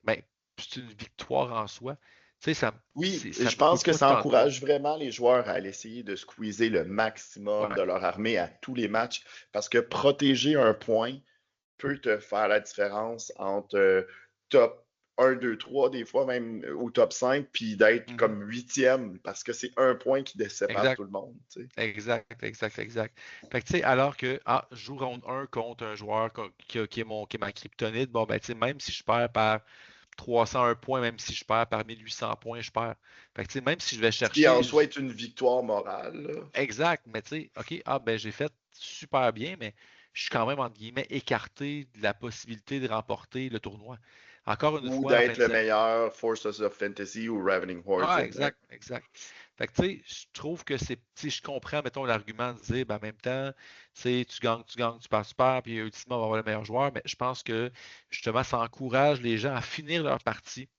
ben, c'est une victoire en soi. Tu sais,
Oui,
ça
je
me coûte
pense que
pas
ça
tant de points.
encourage vraiment les joueurs à aller essayer de squeezer le maximum
Ouais,
de leur armée à tous les matchs parce que protéger un point peut te faire la différence entre top 1, 2, 3, des fois même au top 5, puis d'être
mhm,
comme huitième parce que c'est un point qui sépare
exact.
tout le monde. Tu sais.
Exact, exact, exact. Fait que, tu sais, alors que, je joue round 1 contre un joueur qui est ma kryptonite, bon, ben, tu sais, même si je perds par 301 points, même si je perds par 1800 points, je perds. Fait que, tu sais, même si je vais
Ce qui en
chercher,
soi est une victoire morale. Là.
exact, mais tu sais, OK, ben, j'ai fait super bien, mais je suis quand même, entre guillemets, écarté de la possibilité de remporter le tournoi. Encore une
Ou
fois, en fin
d'être
de
le
semaine.
meilleur Forces of Fantasy ou Ravening Hordes,
Ah,
exact.
exact, exact. Fait que, tu sais, je trouve que c'est, tu sais, je comprends, mettons, l'argument de dire, ben, en même temps, tu sais, tu gagnes, tu perds, puis ultimement, on va avoir le meilleur joueur, mais je pense que, justement, ça encourage les gens à finir leur partie,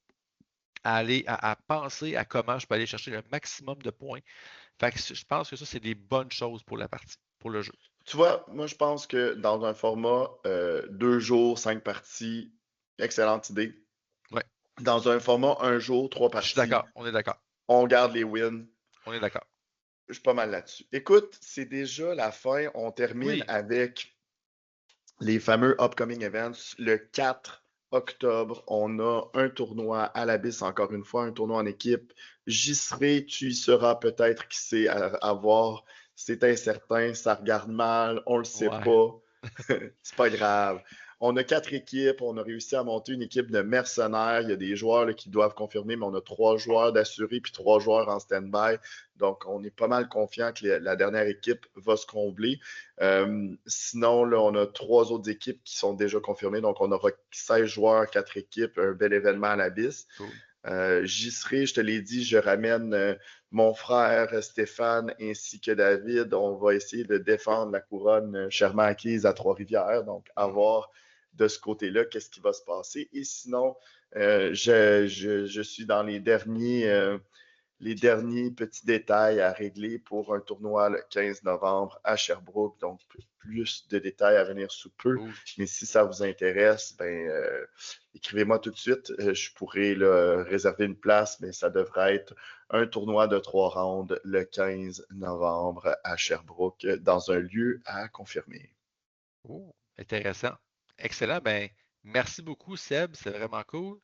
à penser à comment je peux aller chercher le maximum de points. Fait que je pense que ça, c'est des bonnes choses pour la partie, pour le jeu.
Tu vois, moi je pense que dans un format 2 jours, 5 parties, excellente idée.
Ouais,
Dans un format 1 jour, trois
je suis
parties,
d'accord, on est d'accord,
on garde les wins.
on est d'accord.
Je suis pas mal là-dessus. Écoute, c'est déjà la fin. On termine
Oui,
avec les fameux upcoming events. Le 4 octobre, on a un tournoi à l'Abysse, encore une fois, un tournoi en équipe. J'y serai, tu y seras peut-être, qui sait, à voir. C'est incertain, ça regarde mal, on le sait
ouais,
pas. C'est pas grave. On a 4 équipes. On a réussi à monter une équipe de mercenaires. Il y a des joueurs là, qui doivent confirmer, mais on a 3 joueurs d'assurés puis 3 joueurs en stand-by. Donc, on est pas mal confiant que la dernière équipe va se combler. Sinon, là, on a 3 autres équipes qui sont déjà confirmées. Donc, on aura 16 joueurs, 4 équipes, un bel événement à l'Abysse.
cool.
J'y serai, je te l'ai dit, je ramène mon frère Stéphane ainsi que David. On va essayer de défendre la couronne chèrement acquise à Trois-Rivières. Donc,
Mhm.
avoir de ce côté-là, qu'est-ce qui va se passer. Et sinon, je suis dans les derniers petits détails à régler pour un tournoi le 15 novembre à Sherbrooke. Donc, plus de détails à venir sous peu.
Cool.
Mais si ça vous intéresse, écrivez-moi tout de suite. Je pourrais là, réserver une place, mais ça devrait être un tournoi de 3 rounds le 15 novembre à Sherbrooke dans un lieu à confirmer.
Oh, intéressant. Excellent. Ben, merci beaucoup, Seb. C'est vraiment cool.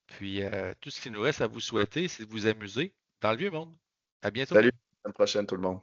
Puis, tout ce qu'il nous reste à vous souhaiter, c'est de vous amuser dans le vieux monde. À bientôt.
Salut, à la prochaine tout le monde.